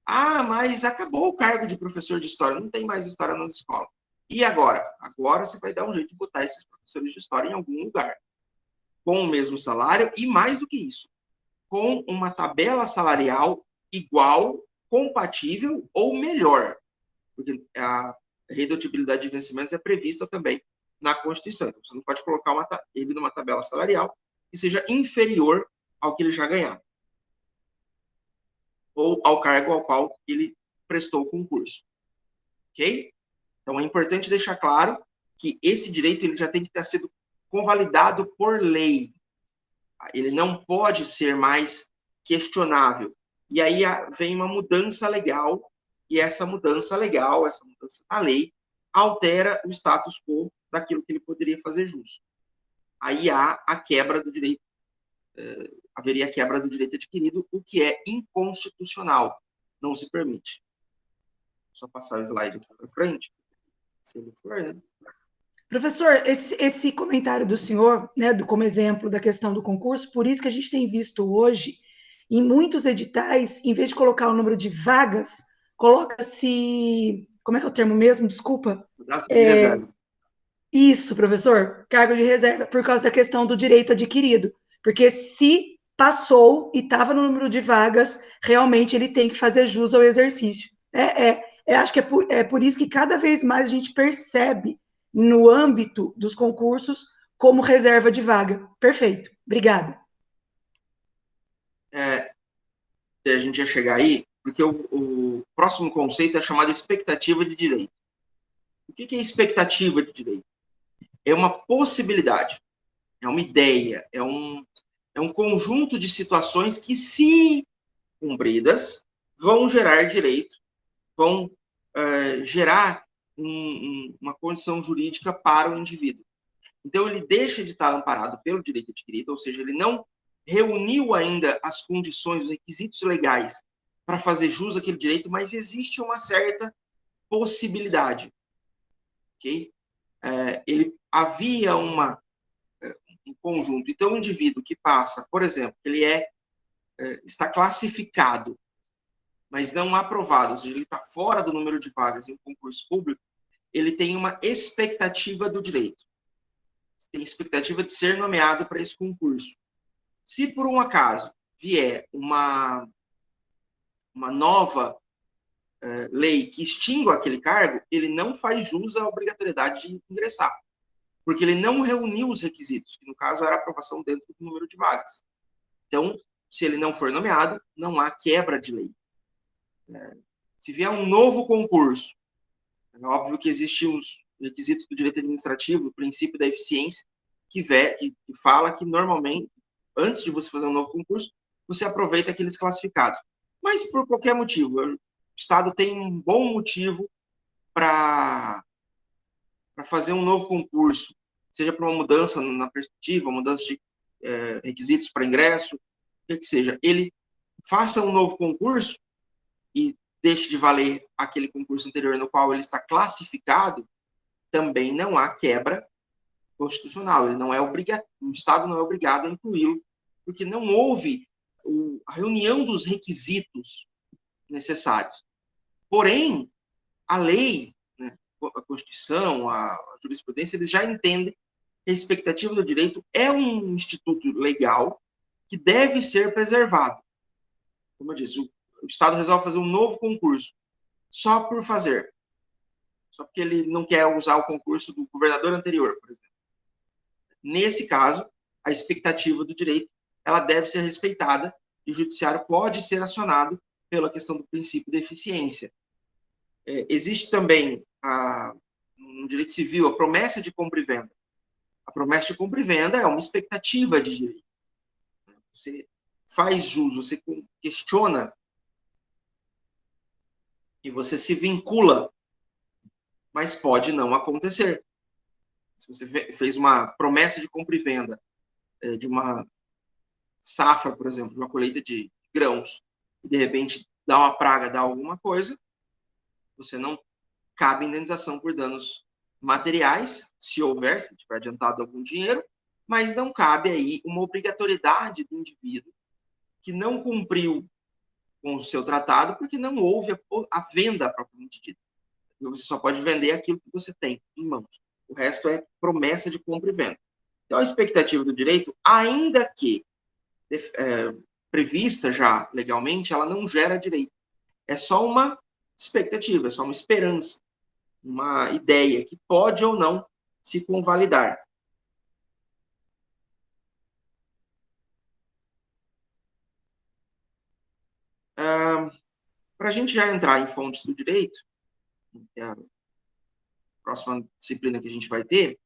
Ah, mas acabou o cargo de professor de história, não tem mais história na escola. E agora? Agora você vai dar um jeito de botar esses professores de história em algum lugar, com o mesmo salário e, mais do que isso, com uma tabela salarial igual, compatível ou melhor, porque a redutibilidade de vencimentos é prevista também na Constituição. Então, você não pode colocar ele numa tabela salarial que seja inferior ao que ele já ganhava, ou ao cargo ao qual ele prestou o concurso. Ok? Então, é importante deixar claro que esse direito ele já tem que ter sido convalidado por lei. Ele não pode ser mais questionável. E aí vem uma mudança legal, e essa mudança legal, essa mudança na lei, altera o status quo daquilo que ele poderia fazer jus. Aí há a quebra do direito, haveria a quebra do direito adquirido, o que é inconstitucional, não se permite. Só passar o slide aqui para frente, se ele for, né? Professor, esse comentário do senhor, né, como exemplo da questão do concurso, por isso que a gente tem visto hoje, em muitos editais, em vez de colocar o número de vagas, coloca-se, como é que é o termo mesmo? Desculpa. Reserva. Isso, professor, cargo de reserva, por causa da questão do direito adquirido. Porque se passou e estava no número de vagas, realmente ele tem que fazer jus ao exercício. Eu acho que é por isso que cada vez mais a gente percebe no âmbito dos concursos como reserva de vaga. Perfeito. Obrigada. A gente ia chegar aí, porque o próximo conceito é chamado expectativa de direito. O que é expectativa de direito? É uma possibilidade, é uma ideia, é um conjunto de situações que, se cumpridas, vão gerar direito, vão gerar uma condição jurídica para o indivíduo. Então, ele deixa de estar amparado pelo direito adquirido, ou seja, ele não reuniu ainda as condições, os requisitos legais para fazer jus àquele direito, mas existe uma certa possibilidade. Okay? Havia um conjunto. Então, o indivíduo que passa, por exemplo, ele está classificado, mas não aprovado, ou seja, ele está fora do número de vagas em um concurso público, ele tem uma expectativa do direito. Tem expectativa de ser nomeado para esse concurso. Se, por um acaso, vier uma nova lei que extingua aquele cargo, ele não faz jus à obrigatoriedade de ingressar, porque ele não reuniu os requisitos, que no caso era a aprovação dentro do número de vagas. Então, se ele não for nomeado, não há quebra de lei. Se vier um novo concurso, é óbvio que existem os requisitos do direito administrativo, o princípio da eficiência, que fala que, normalmente, antes de você fazer um novo concurso, você aproveita aqueles classificados. Mas, por qualquer motivo, o Estado tem um bom motivo para fazer um novo concurso, seja para uma mudança na perspectiva, uma mudança de requisitos para ingresso, o que seja. Ele faça um novo concurso e deixe de valer aquele concurso anterior no qual ele está classificado, também não há quebra constitucional. Ele não é obrigado, o Estado não é obrigado a incluí-lo, porque não houve a reunião dos requisitos necessários. Porém, a lei, né, a Constituição, a jurisprudência, eles já entendem que a expectativa do direito é um instituto legal que deve ser preservado. Como eu disse, o Estado resolve fazer um novo concurso só por fazer. Só porque ele não quer usar o concurso do governador anterior, por exemplo. Nesse caso, a expectativa do direito ela deve ser respeitada e o judiciário pode ser acionado pela questão do princípio da eficiência. Existe também, no direito civil, a promessa de compra e venda. A promessa de compra e venda é uma expectativa de direito. Você faz jus, você questiona e você se vincula, mas pode não acontecer. Se você fez uma promessa de compra e venda de uma safra, por exemplo, de uma colheita de grãos, e de repente dá uma praga, dá alguma coisa, você não cabe indenização por danos materiais, se houver, se tiver adiantado algum dinheiro, mas não cabe aí uma obrigatoriedade do indivíduo que não cumpriu com o seu tratado, porque não houve a venda propriamente dita. Você só pode vender aquilo que você tem em mãos. O resto é promessa de compra e venda. Então, a expectativa do direito, ainda que prevista já legalmente, ela não gera direito. É só uma expectativa, é só uma esperança, uma ideia que pode ou não se convalidar. Para a gente já entrar em fontes do direito, que é a próxima disciplina que a gente vai ter,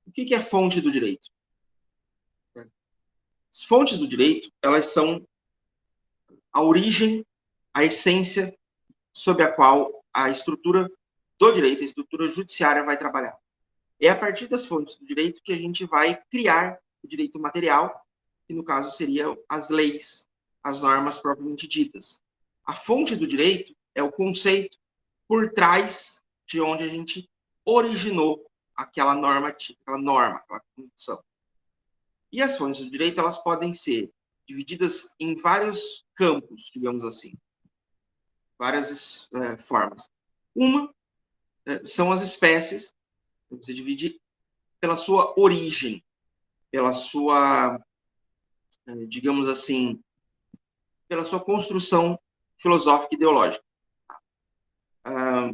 o que é fonte do direito? As fontes do direito, elas são a origem, a essência sob a qual a estrutura do direito, a estrutura judiciária vai trabalhar. É a partir das fontes do direito que a gente vai criar o direito material, que no caso seriam as leis, as normas propriamente ditas. A fonte do direito é o conceito por trás de onde a gente originou aquela norma, aquela condição. E as fontes do direito, elas podem ser divididas em vários campos, digamos assim, várias formas. Uma são as espécies, você divide pela sua origem, pela sua, digamos assim, pela sua construção filosófica e ideológica. A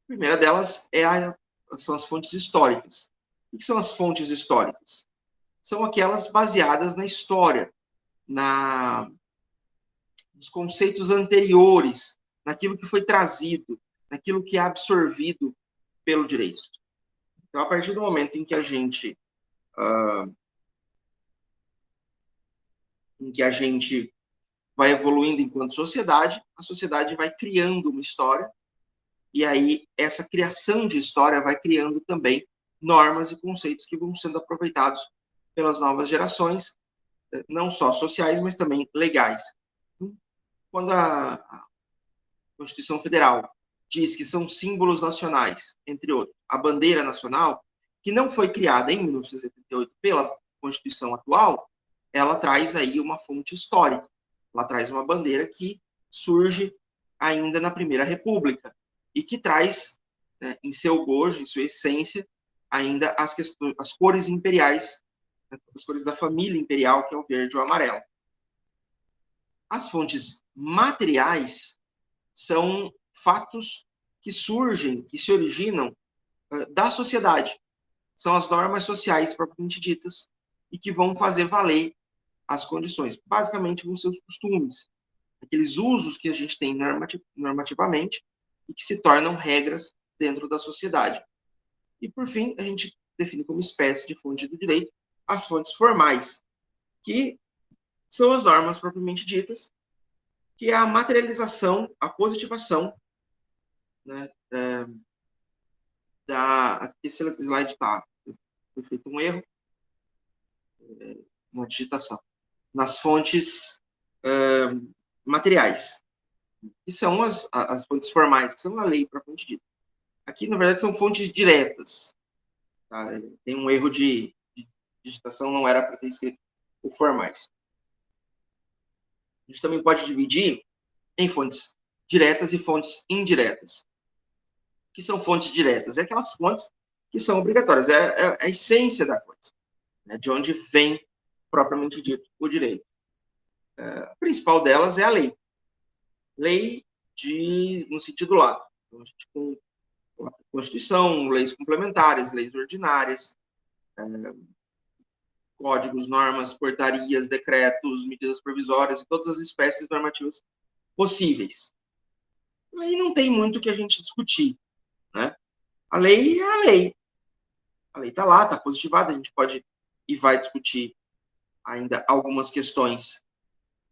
primeira delas são as fontes históricas. O que são as fontes históricas? São aquelas baseadas na história, nos conceitos anteriores, naquilo que foi trazido, naquilo que é absorvido pelo direito. Então, a partir do momento em que a gente vai evoluindo enquanto sociedade, a sociedade vai criando uma história, e aí essa criação de história vai criando também normas e conceitos que vão sendo aproveitados pelas novas gerações, não só sociais, mas também legais. Quando a Constituição Federal diz que são símbolos nacionais, entre outros, a bandeira nacional, que não foi criada em 1988 pela Constituição atual, ela traz aí uma fonte histórica. Ela traz uma bandeira que surge ainda na Primeira República e que traz, né, em seu gojo, em sua essência, ainda as cores imperiais, as cores da família imperial, que é o verde e o amarelo. As fontes materiais são fatos que surgem, que se originam da sociedade. São as normas sociais propriamente ditas e que vão fazer valer as condições. Basicamente, vão ser os costumes, aqueles usos que a gente tem normativamente e que se tornam regras dentro da sociedade. E, por fim, a gente define como espécie de fonte do direito as fontes formais, que são as normas propriamente ditas, que é a materialização, a positivação, né, esse slide está, foi feito um erro na digitação, nas fontes materiais, que são as fontes formais, que são a lei propriamente dita. Aqui, na verdade, são fontes diretas. Tá? Tem um erro de digitação, não era para ter escrito o formais. A gente também pode dividir em fontes diretas e fontes indiretas. O que são fontes diretas? É aquelas fontes que são obrigatórias, é a essência da coisa, né? De onde vem, propriamente dito, o direito. A principal delas é a lei. Lei no sentido lato. Então, a gente com a Constituição, leis complementares, leis ordinárias, códigos, normas, portarias, decretos, medidas provisórias e todas as espécies normativas possíveis. A lei não tem muito o que a gente discutir, né? A lei é a lei. A lei está lá, está positivada, a gente pode e vai discutir ainda algumas questões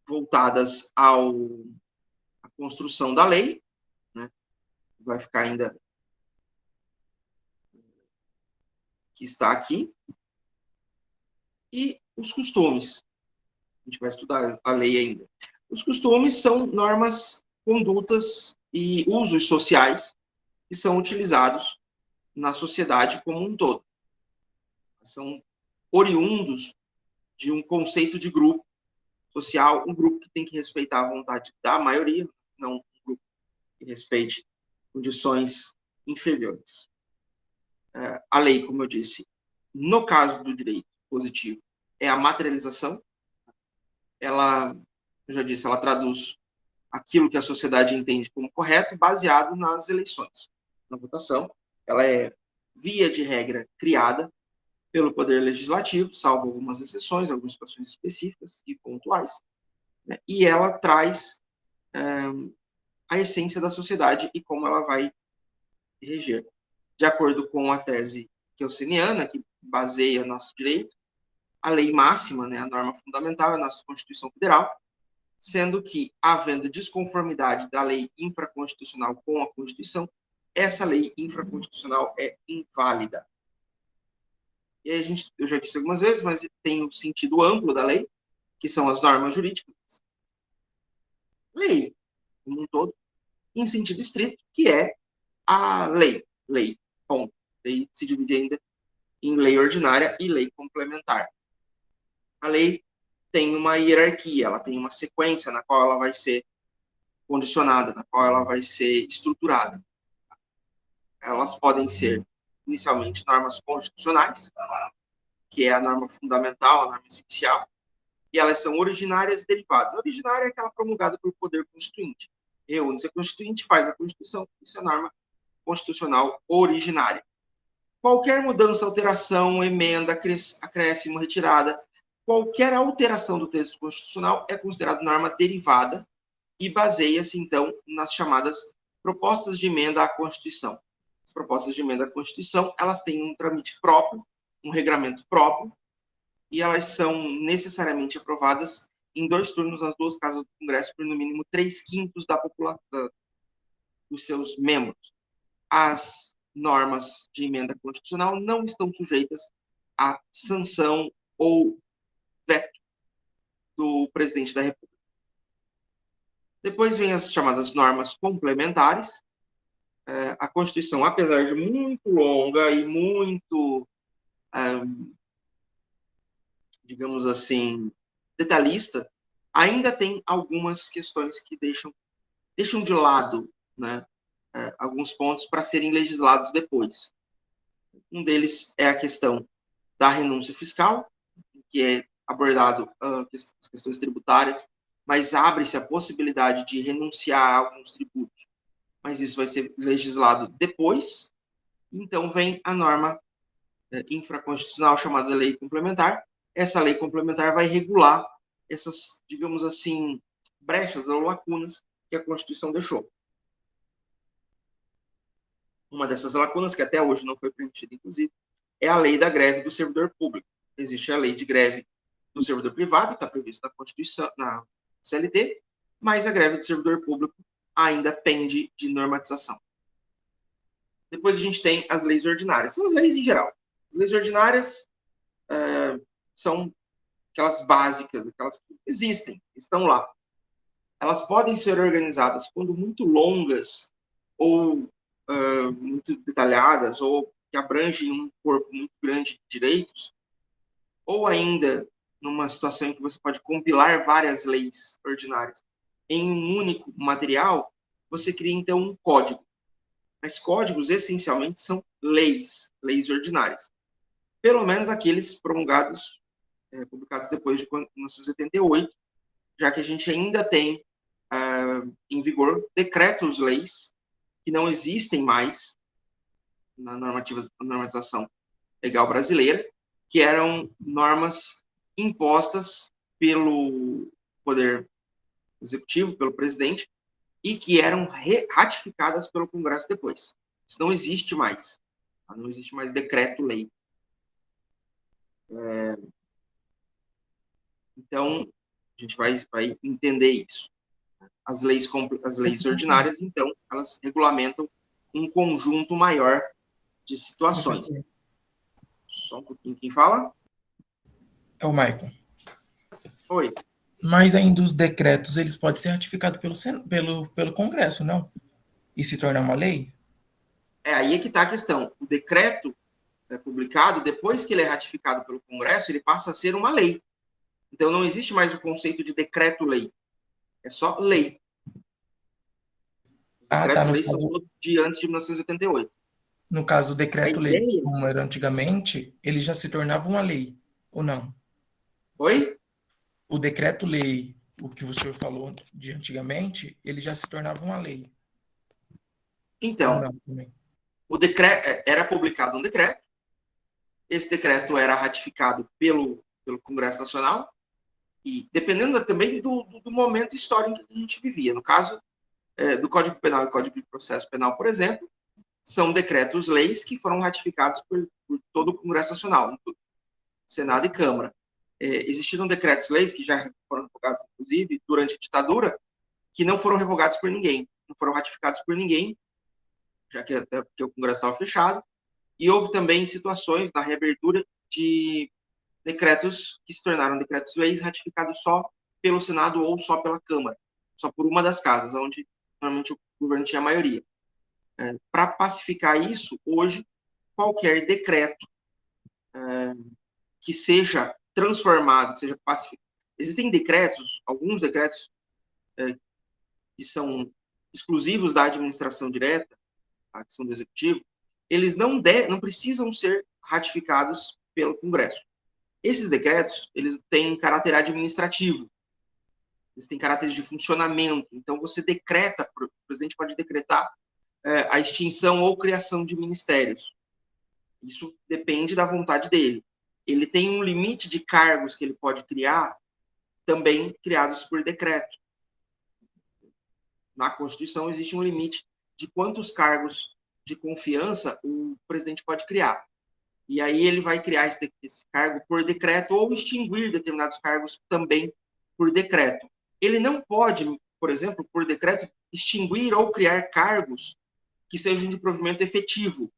voltadas à construção da lei, né? Vai ficar ainda que está aqui. E os costumes. A gente vai estudar a lei ainda. Os costumes são normas, condutas e usos sociais que são utilizados na sociedade como um todo. São oriundos de um conceito de grupo social, um grupo que tem que respeitar a vontade da maioria, não um grupo que respeite condições inferiores. A lei, como eu disse, no caso do direito positivo, é a materialização. Ela, eu já disse, ela traduz aquilo que a sociedade entende como correto, baseado nas eleições. Na votação, ela é, via de regra, criada pelo Poder Legislativo, salvo algumas exceções, algumas situações específicas e pontuais, né? E ela traz a essência da sociedade e como ela vai reger. De acordo com a tese kelseniana, que baseia nosso direito, a lei máxima, né, a norma fundamental, é a nossa Constituição Federal, sendo que, havendo desconformidade da lei infraconstitucional com a Constituição, essa lei infraconstitucional é inválida. E aí eu já disse algumas vezes, mas tem o sentido amplo da lei, que são as normas jurídicas. Lei, como um todo, em sentido estrito, que é a lei. Lei, ponto. Lei se divide ainda em lei ordinária e lei complementar. A lei tem uma hierarquia, ela tem uma sequência na qual ela vai ser condicionada, na qual ela vai ser estruturada. Elas podem ser, inicialmente, normas constitucionais, que é a norma fundamental, a norma essencial, e elas são originárias e derivadas. A originária é aquela promulgada pelo Poder Constituinte. reúne-se a Constituinte, faz a Constituição, isso é norma constitucional originária. Qualquer mudança, alteração, emenda, acréscimo, retirada, qualquer alteração do texto constitucional é considerado norma derivada e baseia-se, então, nas chamadas propostas de emenda à Constituição. As propostas de emenda à Constituição, elas têm um trâmite próprio, um regramento próprio, e elas são necessariamente aprovadas em 2 turnos nas 2 casas do Congresso, por no mínimo 3/5 da população, dos seus membros. As normas de emenda constitucional não estão sujeitas à sanção ou veto do presidente da República. Depois vem as chamadas normas complementares. A Constituição, apesar de muito longa e muito, digamos assim, detalhista, ainda tem algumas questões que deixam de lado, né, alguns pontos para serem legislados depois. Um deles é a questão da renúncia fiscal, que é abordado as questões tributárias, mas abre-se a possibilidade de renunciar a alguns tributos, mas isso vai ser legislado depois. Então vem a norma infraconstitucional chamada lei complementar. Essa lei complementar vai regular essas, digamos assim, brechas ou lacunas que a Constituição deixou. Uma dessas lacunas, que até hoje não foi preenchida, inclusive, é a lei da greve do servidor público. Existe a lei de greve do servidor privado, que está prevista na Constituição, na CLT, mas a greve do servidor público ainda pende de normatização. Depois a gente tem as leis ordinárias. São as leis em geral. As leis ordinárias são aquelas básicas, aquelas que existem, estão lá. Elas podem ser organizadas quando muito longas ou muito detalhadas, ou que abrangem um corpo muito grande de direitos, ou ainda numa situação em que você pode compilar várias leis ordinárias em um único material, você cria, então, um código. Mas códigos, essencialmente, são leis ordinárias. Pelo menos aqueles promulgados, publicados depois de 1988, já que a gente ainda tem em vigor decretos-leis que não existem mais na normatização legal brasileira, que eram normas impostas pelo Poder Executivo, pelo presidente, e que eram ratificadas pelo Congresso depois. Isso não existe mais. Não existe mais decreto-lei. Então, a gente vai entender isso. As leis ordinárias, então, elas regulamentam um conjunto maior de situações. Só um pouquinho, quem fala? É o Maicon. Oi. Mas ainda os decretos, eles podem ser ratificados pelo Congresso, não? E se tornar uma lei? Aí é que está a questão. O decreto publicado, depois que ele é ratificado pelo Congresso, ele passa a ser uma lei. Então, não existe mais o conceito de decreto-lei. É só lei. Os decretos-leis são todos de antes de 1988. No caso, o decreto-lei, como era antigamente, ele já se tornava uma lei, ou não? Oi? O decreto-lei, o que o senhor falou de antigamente, ele já se tornava uma lei. Então, o decreto era publicado um decreto. Esse decreto era ratificado pelo Congresso Nacional e dependendo também do momento histórico que a gente vivia. No caso do Código Penal e Código de Processo Penal, por exemplo, são decretos-leis que foram ratificados por todo o Congresso Nacional, Senado e Câmara. Existiram decretos-leis que já foram revogados, inclusive, durante a ditadura, que não foram revogados por ninguém, não foram ratificados por ninguém, já que até porque o Congresso estava fechado, e houve também situações na reabertura de decretos que se tornaram decretos-leis ratificados só pelo Senado ou só pela Câmara, só por uma das casas, onde normalmente o governo tinha a maioria. Para pacificar isso, hoje, qualquer decreto que seja transformado, seja pacificado. Existem decretos, alguns decretos que são exclusivos da administração direta, que são do Executivo, eles não precisam ser ratificados pelo Congresso. Esses decretos, eles têm caráter administrativo. eles têm caráteres de funcionamento. Então, você decreta, o presidente pode decretar a extinção ou criação de ministérios. Isso depende da vontade dele. Ele tem um limite de cargos que ele pode criar, também criados por decreto. Na Constituição existe um limite de quantos cargos de confiança o presidente pode criar. E aí ele vai criar esse cargo por decreto ou extinguir determinados cargos também por decreto. Ele não pode, por exemplo, por decreto, extinguir ou criar cargos que sejam de provimento efetivo,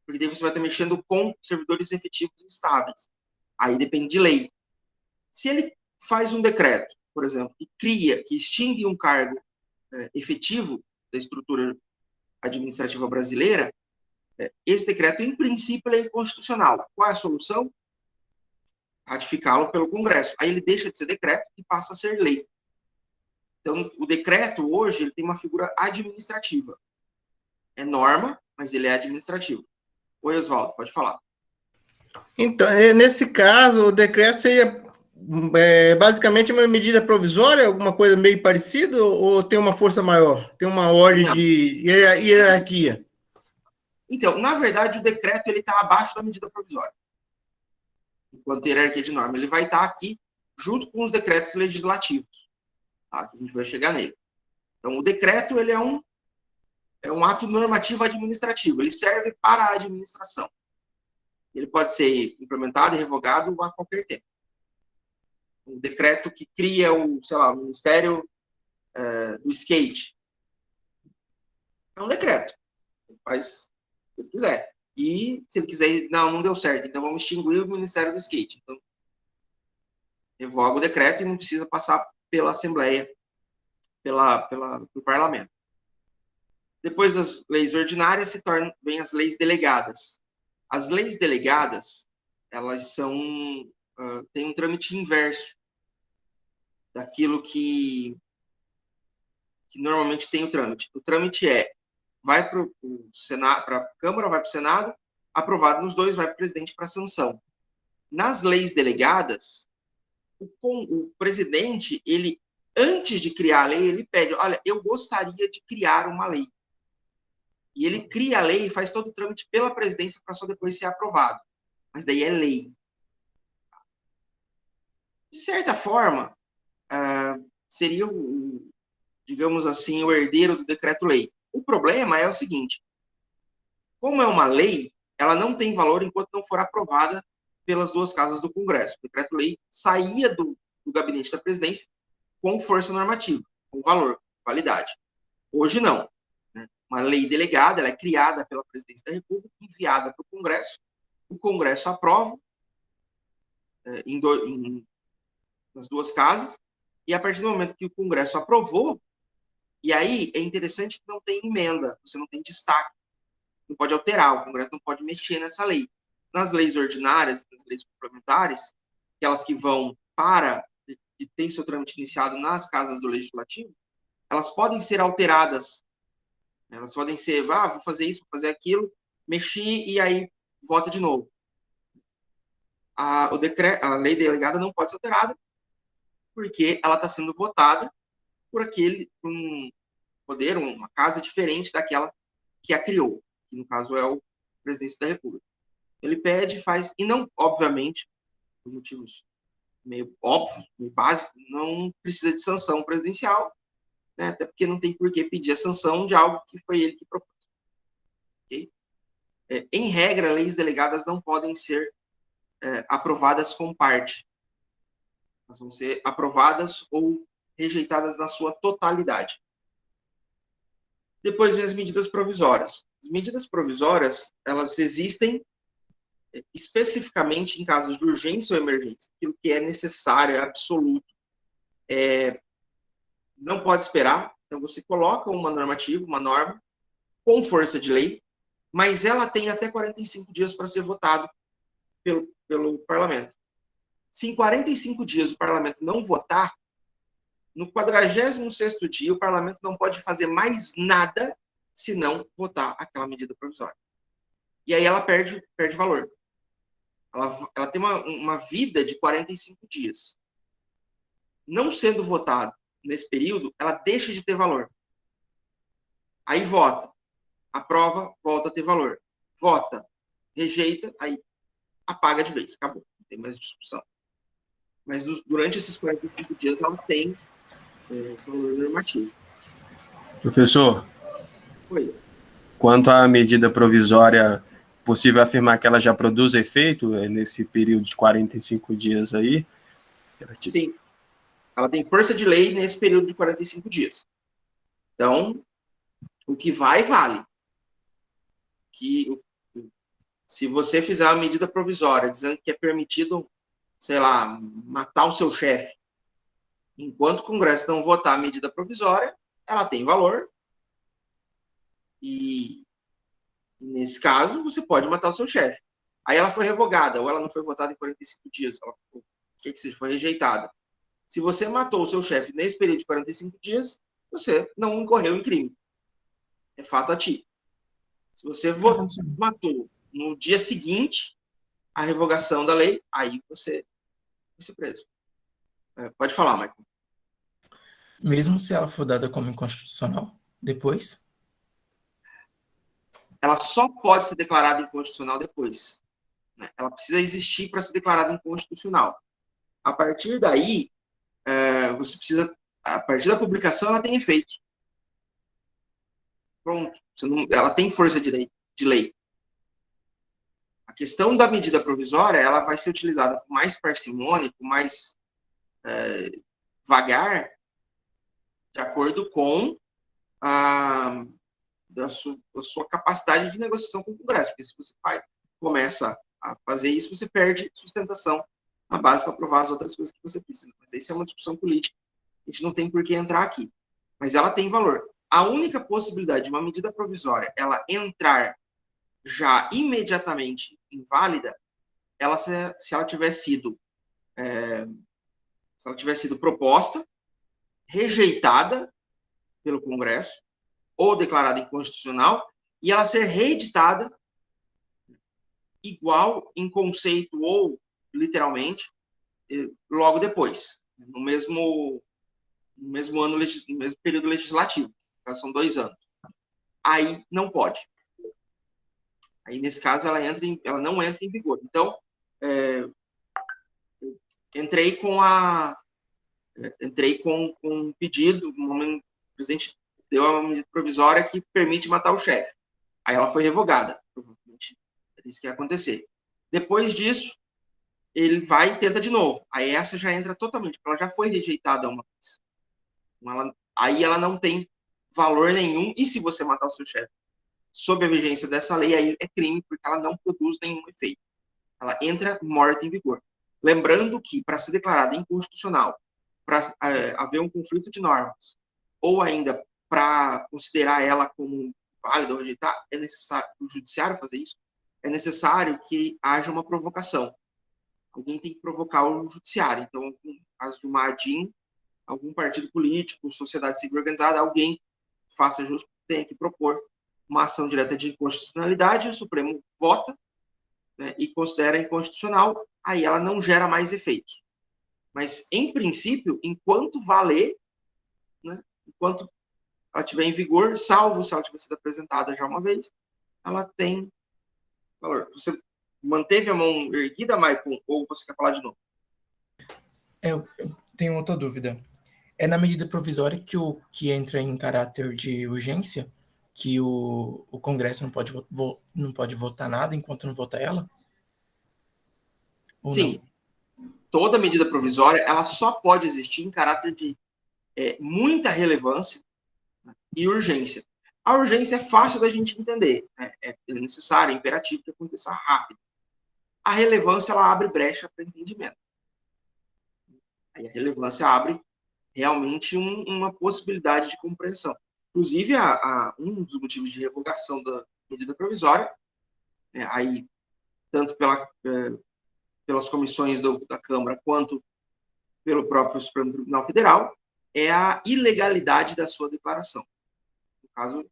porque daí você vai estar mexendo com servidores efetivos e estáveis. Aí depende de lei. Se ele faz um decreto, por exemplo, que extingue um cargo efetivo da estrutura administrativa brasileira, esse decreto, em princípio, é inconstitucional. Qual é a solução? Ratificá-lo pelo Congresso. Aí ele deixa de ser decreto e passa a ser lei. Então, o decreto, hoje, ele tem uma figura administrativa. É norma, mas ele é administrativo. Oi, Oswaldo, pode falar. Então, nesse caso, o decreto seria basicamente uma medida provisória, alguma coisa meio parecida, ou tem uma força maior? Tem uma ordem de hierarquia? Então, na verdade, o decreto está abaixo da medida provisória. Enquanto hierarquia de norma, ele vai estar aqui junto com os decretos legislativos. Tá? Que a gente vai chegar nele. Então, o decreto ele é um ato normativo administrativo. Ele serve para a administração. Ele pode ser implementado e revogado a qualquer tempo. Um decreto que cria o Ministério do Skate. É um decreto. Ele faz o que ele quiser. E se ele quiser, não deu certo, então vamos extinguir o Ministério do Skate. Então, revoga o decreto e não precisa passar pela Assembleia, pelo Parlamento. Depois das leis ordinárias vem as leis delegadas. As leis delegadas, elas têm um trâmite inverso daquilo que normalmente tem o trâmite. O trâmite vai para o Senado, para a Câmara, vai para o Senado, aprovado nos dois, vai para o presidente para sanção. Nas leis delegadas, o presidente, ele, antes de criar a lei, ele pede, olha, eu gostaria de criar uma lei. E ele cria a lei e faz todo o trâmite pela presidência para só depois ser aprovado. Mas daí é lei. De certa forma, seria, digamos assim, o herdeiro do decreto-lei. O problema é o seguinte, como é uma lei, ela não tem valor enquanto não for aprovada pelas duas casas do Congresso. O decreto-lei saía do gabinete da presidência com força normativa, com valor, validade. Hoje não. Né? Uma lei delegada, ela é criada pela presidência da República, enviada para o Congresso aprova nas duas casas, e a partir do momento que o Congresso aprovou, e aí é interessante que não tem emenda, você não tem destaque, não pode alterar, o Congresso não pode mexer nessa lei. Nas leis ordinárias, nas leis complementares, aquelas que vão e tem seu trâmite iniciado nas casas do Legislativo, elas podem ser alteradas. Elas podem ser, vou fazer isso, vou fazer aquilo, mexi e aí vota de novo. A lei delegada não pode ser alterada, porque ela está sendo votada por um poder, uma casa diferente daquela que a criou, que no caso é o presidente da República. Ele pede, faz, e não, obviamente, por motivos meio óbvios, meio básicos, não precisa de sanção presidencial, né, até porque não tem por que pedir a sanção de algo que foi ele que propôs. Okay? Em regra, leis delegadas não podem ser aprovadas com parte. Elas vão ser aprovadas ou rejeitadas na sua totalidade. Depois vem as medidas provisórias. As medidas provisórias, elas existem especificamente em casos de urgência ou emergência, aquilo que é necessário, é absoluto, não pode esperar. Então, você coloca uma normativa, uma norma, com força de lei, mas ela tem até 45 dias para ser votado pelo parlamento. Se em 45 dias o parlamento não votar, no 46º dia, o parlamento não pode fazer mais nada se não votar aquela medida provisória. E aí ela perde valor. Ela tem uma vida de 45 dias. Não sendo votado nesse período, ela deixa de ter valor. Aí vota. Aprova, volta a ter valor. Vota, rejeita, aí apaga de vez. Acabou. Não tem mais discussão. Mas durante esses 45 dias, ela tem valor normativo. Professor, Oi. quanto à medida provisória, possível afirmar que ela já produz efeito nesse período de 45 dias aí? Sim. Ela tem força de lei nesse período de 45 dias. Então, o que vai, vale. Se você fizer uma medida provisória dizendo que é permitido, sei lá, matar o seu chefe, enquanto o Congresso não votar a medida provisória, ela tem valor. E, nesse caso, você pode matar o seu chefe. Aí ela foi revogada, ou ela não foi votada em 45 dias, o que seja, foi rejeitada. Se você matou o seu chefe nesse período de 45 dias, você não incorreu em crime. É fato a ti. Se você matou no dia seguinte a revogação da lei, aí você vai ser preso. Pode falar, Michael. Mesmo se ela for dada como inconstitucional, depois? Ela só pode ser declarada inconstitucional depois. Né? Ela precisa existir para ser declarada inconstitucional. A partir daí, você precisa... A partir da publicação, ela tem efeito. Pronto. Ela tem força de lei. A questão da medida provisória, ela vai ser utilizada com mais parcimônia, com mais vagar, de acordo com a sua capacidade de negociação com o Congresso. Porque se você começa a fazer isso, você perde sustentação na base para aprovar as outras coisas que você precisa. Mas isso é uma discussão política. A gente não tem por que entrar aqui. Mas ela tem valor. A única possibilidade de uma medida provisória ela entrar já imediatamente inválida, se ela tiver sido proposta, rejeitada pelo Congresso, ou declarada inconstitucional, e ela ser reeditada igual em conceito ou literalmente logo depois, no mesmo ano, no mesmo período legislativo. São 2 anos. Aí não pode. Aí, nesse caso, ela não entra em vigor. Então, entrei com um pedido, o presidente deu uma medida provisória que permite matar o chefe. Aí ela foi revogada. Provavelmente é isso que ia acontecer. Depois disso, ele vai e tenta de novo. Aí essa já entra totalmente, porque ela já foi rejeitada uma vez. Aí ela não tem valor nenhum. E se você matar o seu chefe sob a vigência dessa lei, aí é crime, porque ela não produz nenhum efeito. Ela entra morta em vigor. Lembrando que, para ser declarada inconstitucional, para haver um conflito de normas, ou ainda para considerar ela como válida ou rejeitar, é necessário o judiciário fazer isso, é necessário que haja uma provocação. Alguém tem que provocar o judiciário. Então, no caso de uma ADIM, algum partido político, sociedade civil organizada, alguém faça justo, tem que propor uma ação direta de inconstitucionalidade, o Supremo vota, né, e considera inconstitucional, aí ela não gera mais efeitos. Mas, em princípio, enquanto valer, né, enquanto ela estiver em vigor, salvo se ela tiver sido apresentada já uma vez, ela tem valor. Você manteve a mão erguida, Maicon, ou você quer falar de novo? Eu tenho outra dúvida. É na medida provisória que entra em caráter de urgência, que o Congresso não pode votar nada enquanto não vota ela? Ou Sim. Não? Toda medida provisória ela só pode existir em caráter de muita relevância, né, e urgência. A urgência é fácil da gente entender. Né? É necessário, é imperativo que aconteça rápido. A relevância ela abre brecha para entendimento. Aí a relevância abre realmente uma possibilidade de compreensão. Inclusive, um dos motivos de revogação da medida provisória, né, aí, tanto pelas comissões da Câmara quanto pelo próprio Supremo Tribunal Federal, é a ilegalidade da sua declaração. No caso,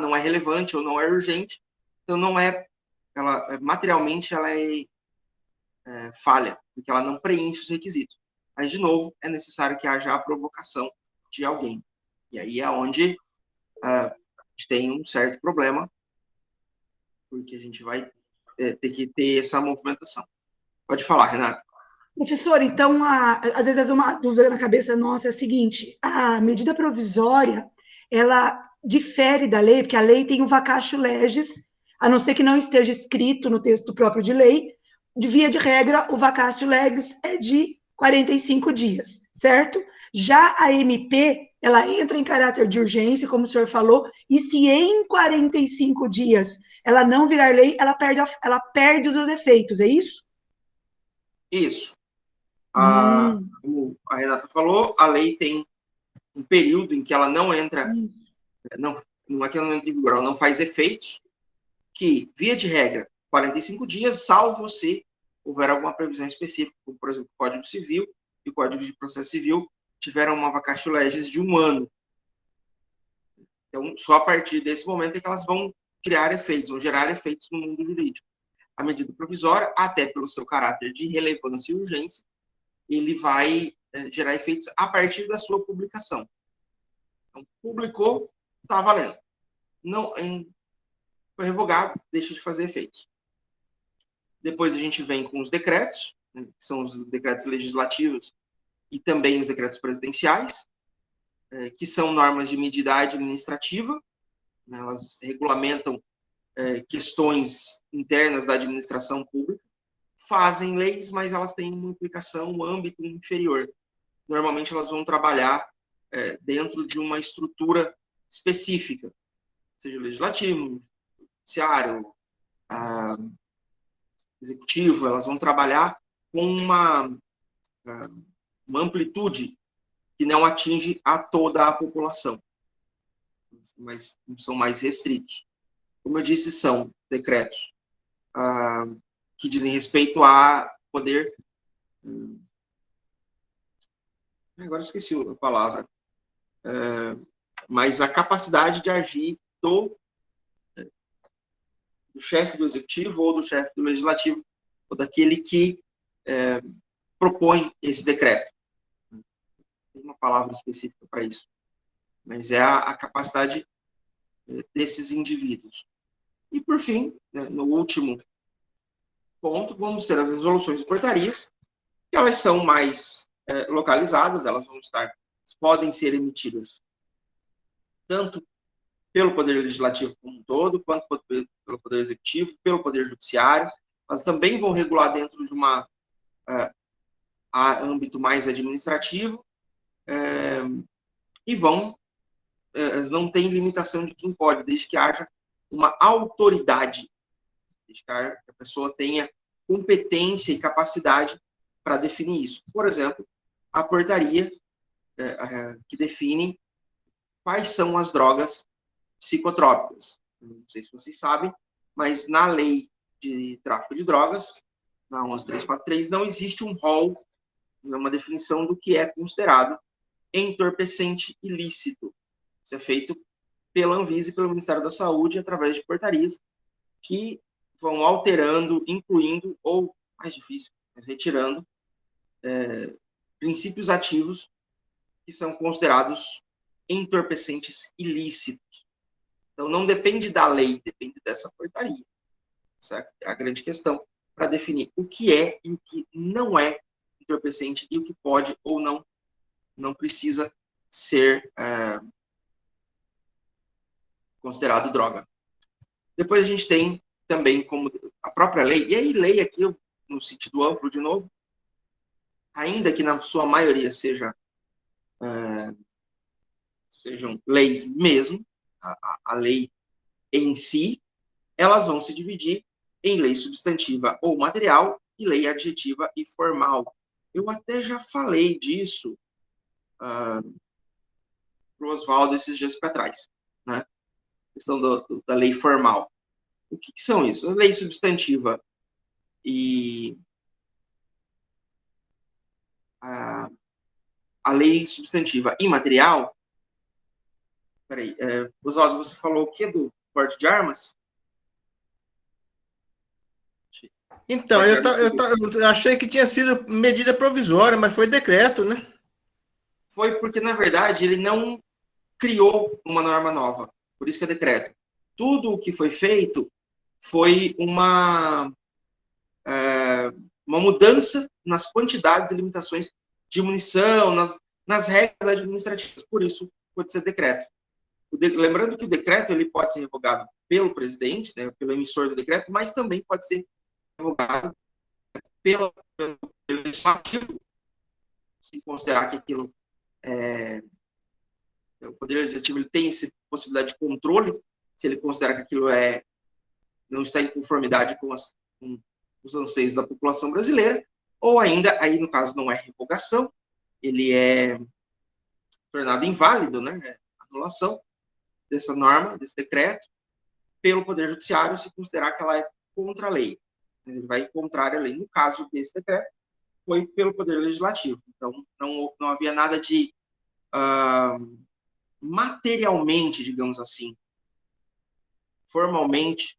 não é relevante ou não é urgente, então não é, materialmente ela é falha, porque ela não preenche os requisitos. Mas, de novo, é necessário que haja a provocação de alguém. E aí é onde a gente tem um certo problema, porque a gente vai ter que ter essa movimentação. Pode falar, Renata. Professor, então, às vezes uma dúvida na cabeça nossa é a seguinte: a medida provisória, ela difere da lei, porque a lei tem o vacatio legis, a não ser que não esteja escrito no texto próprio de lei, de via de regra, o vacatio legis é de 45 dias, certo? Já a MP, ela entra em caráter de urgência, como o senhor falou, e se em 45 dias ela não virar lei, ela perde os seus efeitos, é isso? Isso. Hum. Como a Renata falou, a lei tem um período em que ela não entra, não é que ela não entra em vigor, ela não faz efeitos, que, via de regra, 45 dias, salvo se houver alguma previsão específica, como, por exemplo, o Código Civil e o Código de Processo Civil tiveram uma vacatio legis de 1 ano. Então, só a partir desse momento é que elas vão criar efeitos, vão gerar efeitos no mundo jurídico. A medida provisória, até pelo seu caráter de relevância e urgência, ele vai gerar efeitos a partir da sua publicação. Então, publicou, está valendo. Não, foi revogado, deixa de fazer efeitos. Depois a gente vem com os decretos, né, que são os decretos legislativos e também os decretos presidenciais, que são normas de medida administrativa, né, elas regulamentam questões internas da administração pública, fazem leis, mas elas têm uma implicação, um âmbito inferior. Normalmente elas vão trabalhar dentro de uma estrutura específica, seja legislativo, judiciário, executivo, elas vão trabalhar com uma amplitude que não atinge a toda a população, mas são mais restritos. Como eu disse, são decretos que dizem respeito a poder... Agora esqueci a palavra. Mas a capacidade de agir do chefe do executivo ou do chefe do legislativo, ou daquele que propõe esse decreto. Tem uma palavra específica para isso. Mas é a capacidade desses indivíduos. E, por fim, né, no último ponto, vamos ter as resoluções e portarias, que elas são mais localizadas, elas podem ser emitidas tanto pelo Poder Legislativo como um todo, quanto pelo Poder Executivo, pelo Poder Judiciário, mas também vão regular dentro de âmbito mais administrativo, e não tem limitação de quem pode, desde que haja uma autoridade, desde que a pessoa tenha competência e capacidade para definir isso. Por exemplo, a portaria que define quais são as drogas psicotrópicas. Não sei se vocês sabem, mas na lei de tráfico de drogas, na 11343, não existe um rol, uma definição do que é considerado entorpecente ilícito. Isso é feito pela Anvisa e pelo Ministério da Saúde através de portarias que vão alterando, incluindo, ou, mais difícil, mas retirando princípios ativos que são considerados entorpecentes ilícitos. Então, não depende da lei, depende dessa portaria. Essa é a grande questão para definir o que é e o que não é entorpecente e o que pode ou não precisa ser considerado droga. Depois a gente tem também como a própria lei, e aí lei aqui no sentido amplo de novo, ainda que na sua maioria sejam leis mesmo, a lei em si, elas vão se dividir em lei substantiva ou material e lei adjetiva e formal. Eu até já falei disso para o Oswaldo esses dias para trás, né? A questão da lei formal. O que são isso? A lei substantiva e a lei substantiva imaterial. Peraí, Oswaldo, você falou o que do porte de armas? Então, eu achei que tinha sido medida provisória, mas foi decreto, né? foi porque, na verdade, ele não criou uma norma nova. Por isso que é decreto. Tudo o que foi feito foi uma mudança nas quantidades e limitações de munição, nas regras administrativas. Por isso, pode ser decreto. Lembrando que o decreto ele pode ser revogado pelo presidente, né, pelo emissor do decreto, mas também pode ser revogado pelo legislativo, se considerar que aquilo o Poder Legislativo ele tem essa possibilidade de controle, se ele considera que aquilo não está em conformidade com os anseios da população brasileira, ou ainda, aí no caso não é revogação, ele é tornado inválido, né, anulação dessa norma, desse decreto, pelo Poder Judiciário, se considerar que ela é contra a lei. Ele vai contrário à lei. No caso desse decreto, foi pelo Poder Legislativo. Então, não havia nada de materialmente, digamos assim, formalmente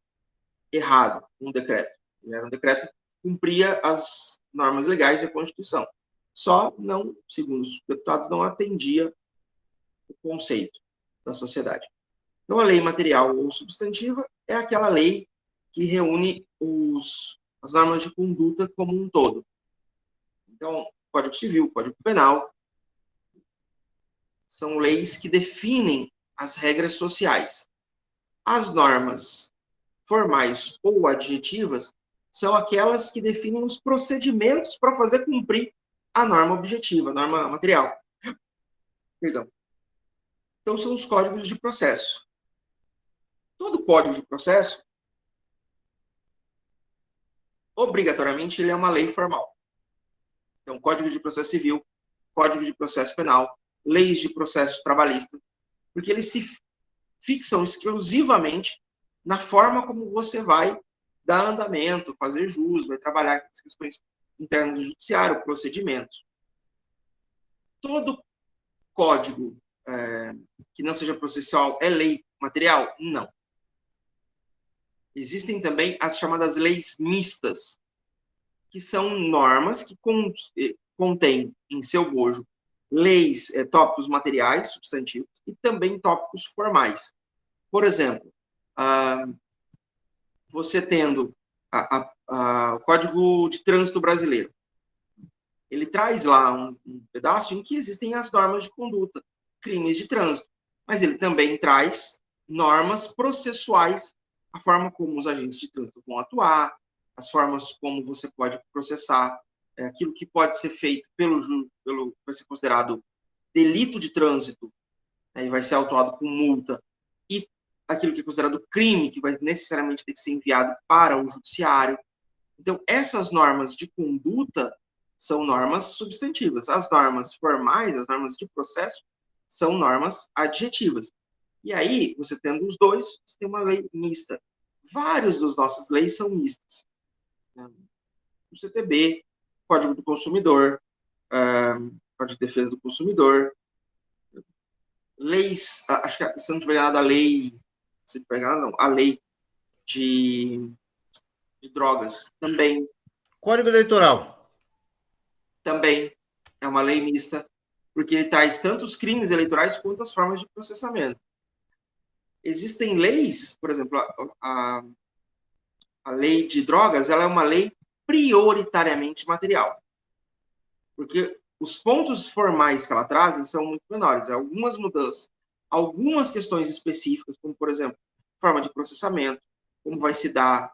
errado um decreto. Era um decreto que cumpria as normas legais e a Constituição. Só não, segundo os deputados, não atendia o conceito da sociedade. Então, a lei material ou substantiva é aquela lei que reúne as normas de conduta como um todo. Então, Código Civil, Código Penal, são leis que definem as regras sociais. As normas formais ou adjetivas são aquelas que definem os procedimentos para fazer cumprir a norma objetiva, a norma material. Perdão. Então, são os códigos de processo. Todo código de processo, obrigatoriamente, ele é uma lei formal. Então, Código de Processo Civil, Código de Processo Penal, leis de processo trabalhista, porque eles se fixam exclusivamente na forma como você vai dar andamento, fazer jus, vai trabalhar com as questões internas do judiciário, procedimentos. Todo código que não seja processual é lei material? Não. Existem também as chamadas leis mistas, que são normas que contêm em seu bojo leis, tópicos materiais, substantivos, e também tópicos formais. Por exemplo, você tendo o Código de Trânsito Brasileiro, ele traz lá um pedaço em que existem as normas de conduta, crimes de trânsito, mas ele também traz normas processuais, a forma como os agentes de trânsito vão atuar, as formas como você pode processar aquilo que pode ser feito vai ser considerado delito de trânsito, e vai ser autuado com multa, e aquilo que é considerado crime, que vai necessariamente ter que ser enviado para o judiciário. Então, essas normas de conduta são normas substantivas. As normas formais, as normas de processo, são normas adjetivas. E aí, você tendo os dois, você tem uma lei mista. Várias das nossas leis são mistas. O CTB, Código do Consumidor, Código de Defesa do Consumidor, leis, acho que, se não estiver enganado, a lei de drogas também. Código Eleitoral. Também é uma lei mista, porque ele traz tanto os crimes eleitorais quanto as formas de processamento. Existem leis, por exemplo, a lei de drogas, ela é uma lei prioritariamente material, porque os pontos formais que ela traz são muito menores. Algumas mudanças, algumas questões específicas, como, por exemplo, forma de processamento, como vai se dar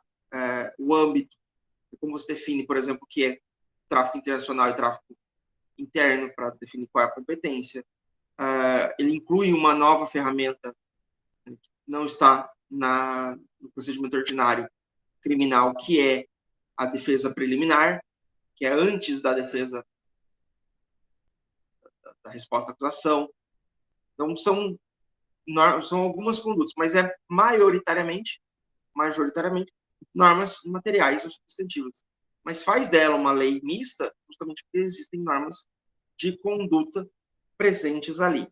o âmbito, como você define, por exemplo, o que é tráfico internacional e tráfico interno, para definir qual é a competência. Ele inclui uma nova ferramenta que não está no procedimento ordinário criminal, que é a defesa preliminar, que é antes da defesa da resposta à acusação. Então, são algumas condutas, mas é majoritariamente, normas materiais ou substantivas. Mas faz dela uma lei mista justamente porque existem normas de conduta presentes ali.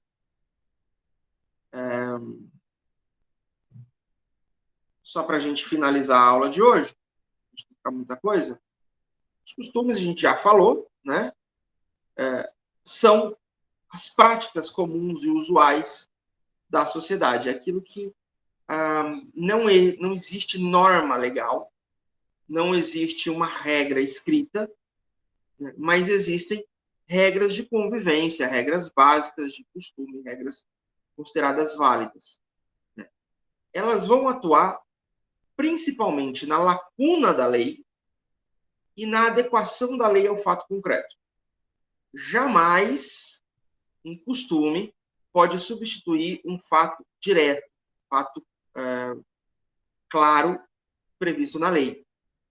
Só para a gente finalizar a aula de hoje, não ficar muita coisa, os costumes a gente já falou, né? São as práticas comuns e usuais da sociedade. É aquilo que não existe norma legal, não existe uma regra escrita, né, mas existem regras de convivência, regras básicas de costume, regras consideradas válidas. Né. Elas vão atuar principalmente na lacuna da lei e na adequação da lei ao fato concreto. Jamais um costume pode substituir um fato direto, fato claro, previsto na lei.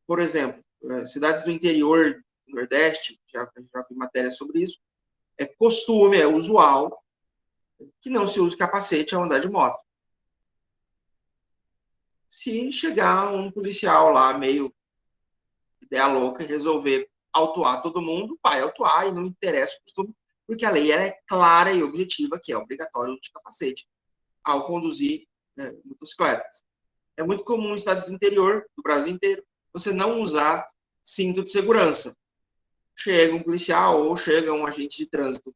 Por exemplo, cidades do interior, do Nordeste, já vi matéria sobre isso, é costume, é usual, que não se use capacete ao andar de moto. Se chegar um policial lá, meio ideia louca, e resolver autuar todo mundo, vai autuar e não interessa o costume, porque a lei é clara e objetiva, que é obrigatório o uso de capacete ao conduzir motocicletas. É muito comum em estados do interior, do Brasil inteiro, você não usar cinto de segurança. Chega um policial ou chega um agente de trânsito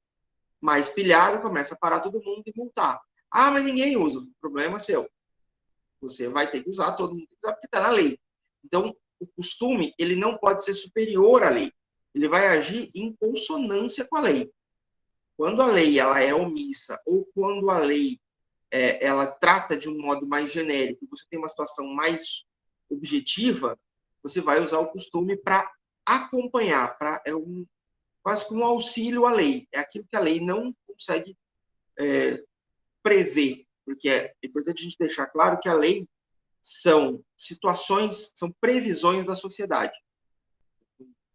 mais pilhado, começa a parar todo mundo e multar. Ah, mas ninguém usa. O problema é seu. Você vai ter que usar, todo mundo tem que usar, porque está na lei. Então, o costume, ele não pode ser superior à lei. Ele vai agir em consonância com a lei. Quando a lei ela é omissa, ou quando a lei ela trata de um modo mais genérico, você tem uma situação mais objetiva, você vai usar o costume para acompanhar, quase que um auxílio à lei. É aquilo que a lei não consegue prever, porque é importante a gente deixar claro que a lei são situações, são previsões da sociedade,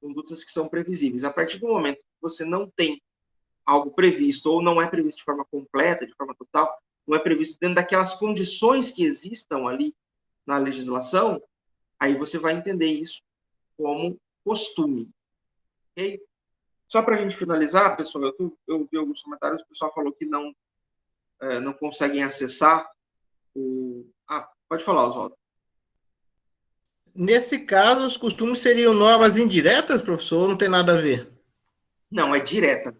condutas que são previsíveis. A partir do momento que você não tem algo previsto, ou não é previsto de forma completa, de forma total, não é previsto dentro daquelas condições que existam ali na legislação, aí você vai entender isso como costume. Ok? Só para a gente finalizar, pessoal, eu vi alguns comentários, o pessoal falou que não conseguem acessar o... pode falar, Oswaldo. Nesse caso, os costumes seriam normas indiretas, professor, ou não tem nada a ver? Não, é direta.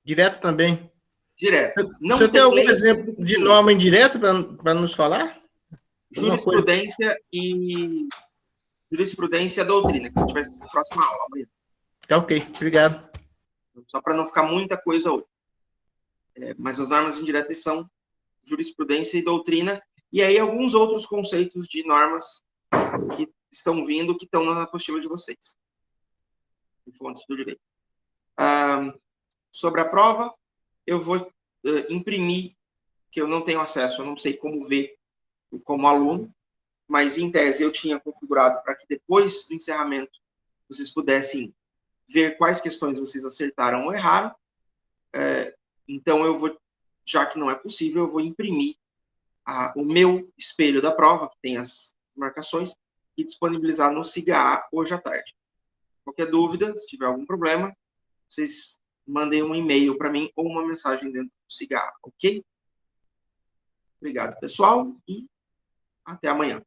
Direto também? Direto. O senhor tem algum exemplo de norma indireta para nos falar? Jurisprudência e doutrina, que a gente vai na próxima aula amanhã. Tá ok, obrigado. Só para não ficar muita coisa hoje. Mas as normas indiretas são jurisprudência e doutrina, e aí alguns outros conceitos de normas que estão vindo, que estão na apostila de vocês. De fontes do direito. Sobre a prova, eu vou imprimir, que eu não tenho acesso, eu não sei como ver como aluno, mas em tese eu tinha configurado para que depois do encerramento vocês pudessem ver quais questões vocês acertaram ou erraram. Então eu vou, já que não é possível, eu vou imprimir o meu espelho da prova, que tem as marcações, e disponibilizar no SIGA hoje à tarde. Qualquer dúvida, se tiver algum problema, vocês mandem um e-mail para mim ou uma mensagem dentro do SIGA, ok? Obrigado, pessoal, e até amanhã.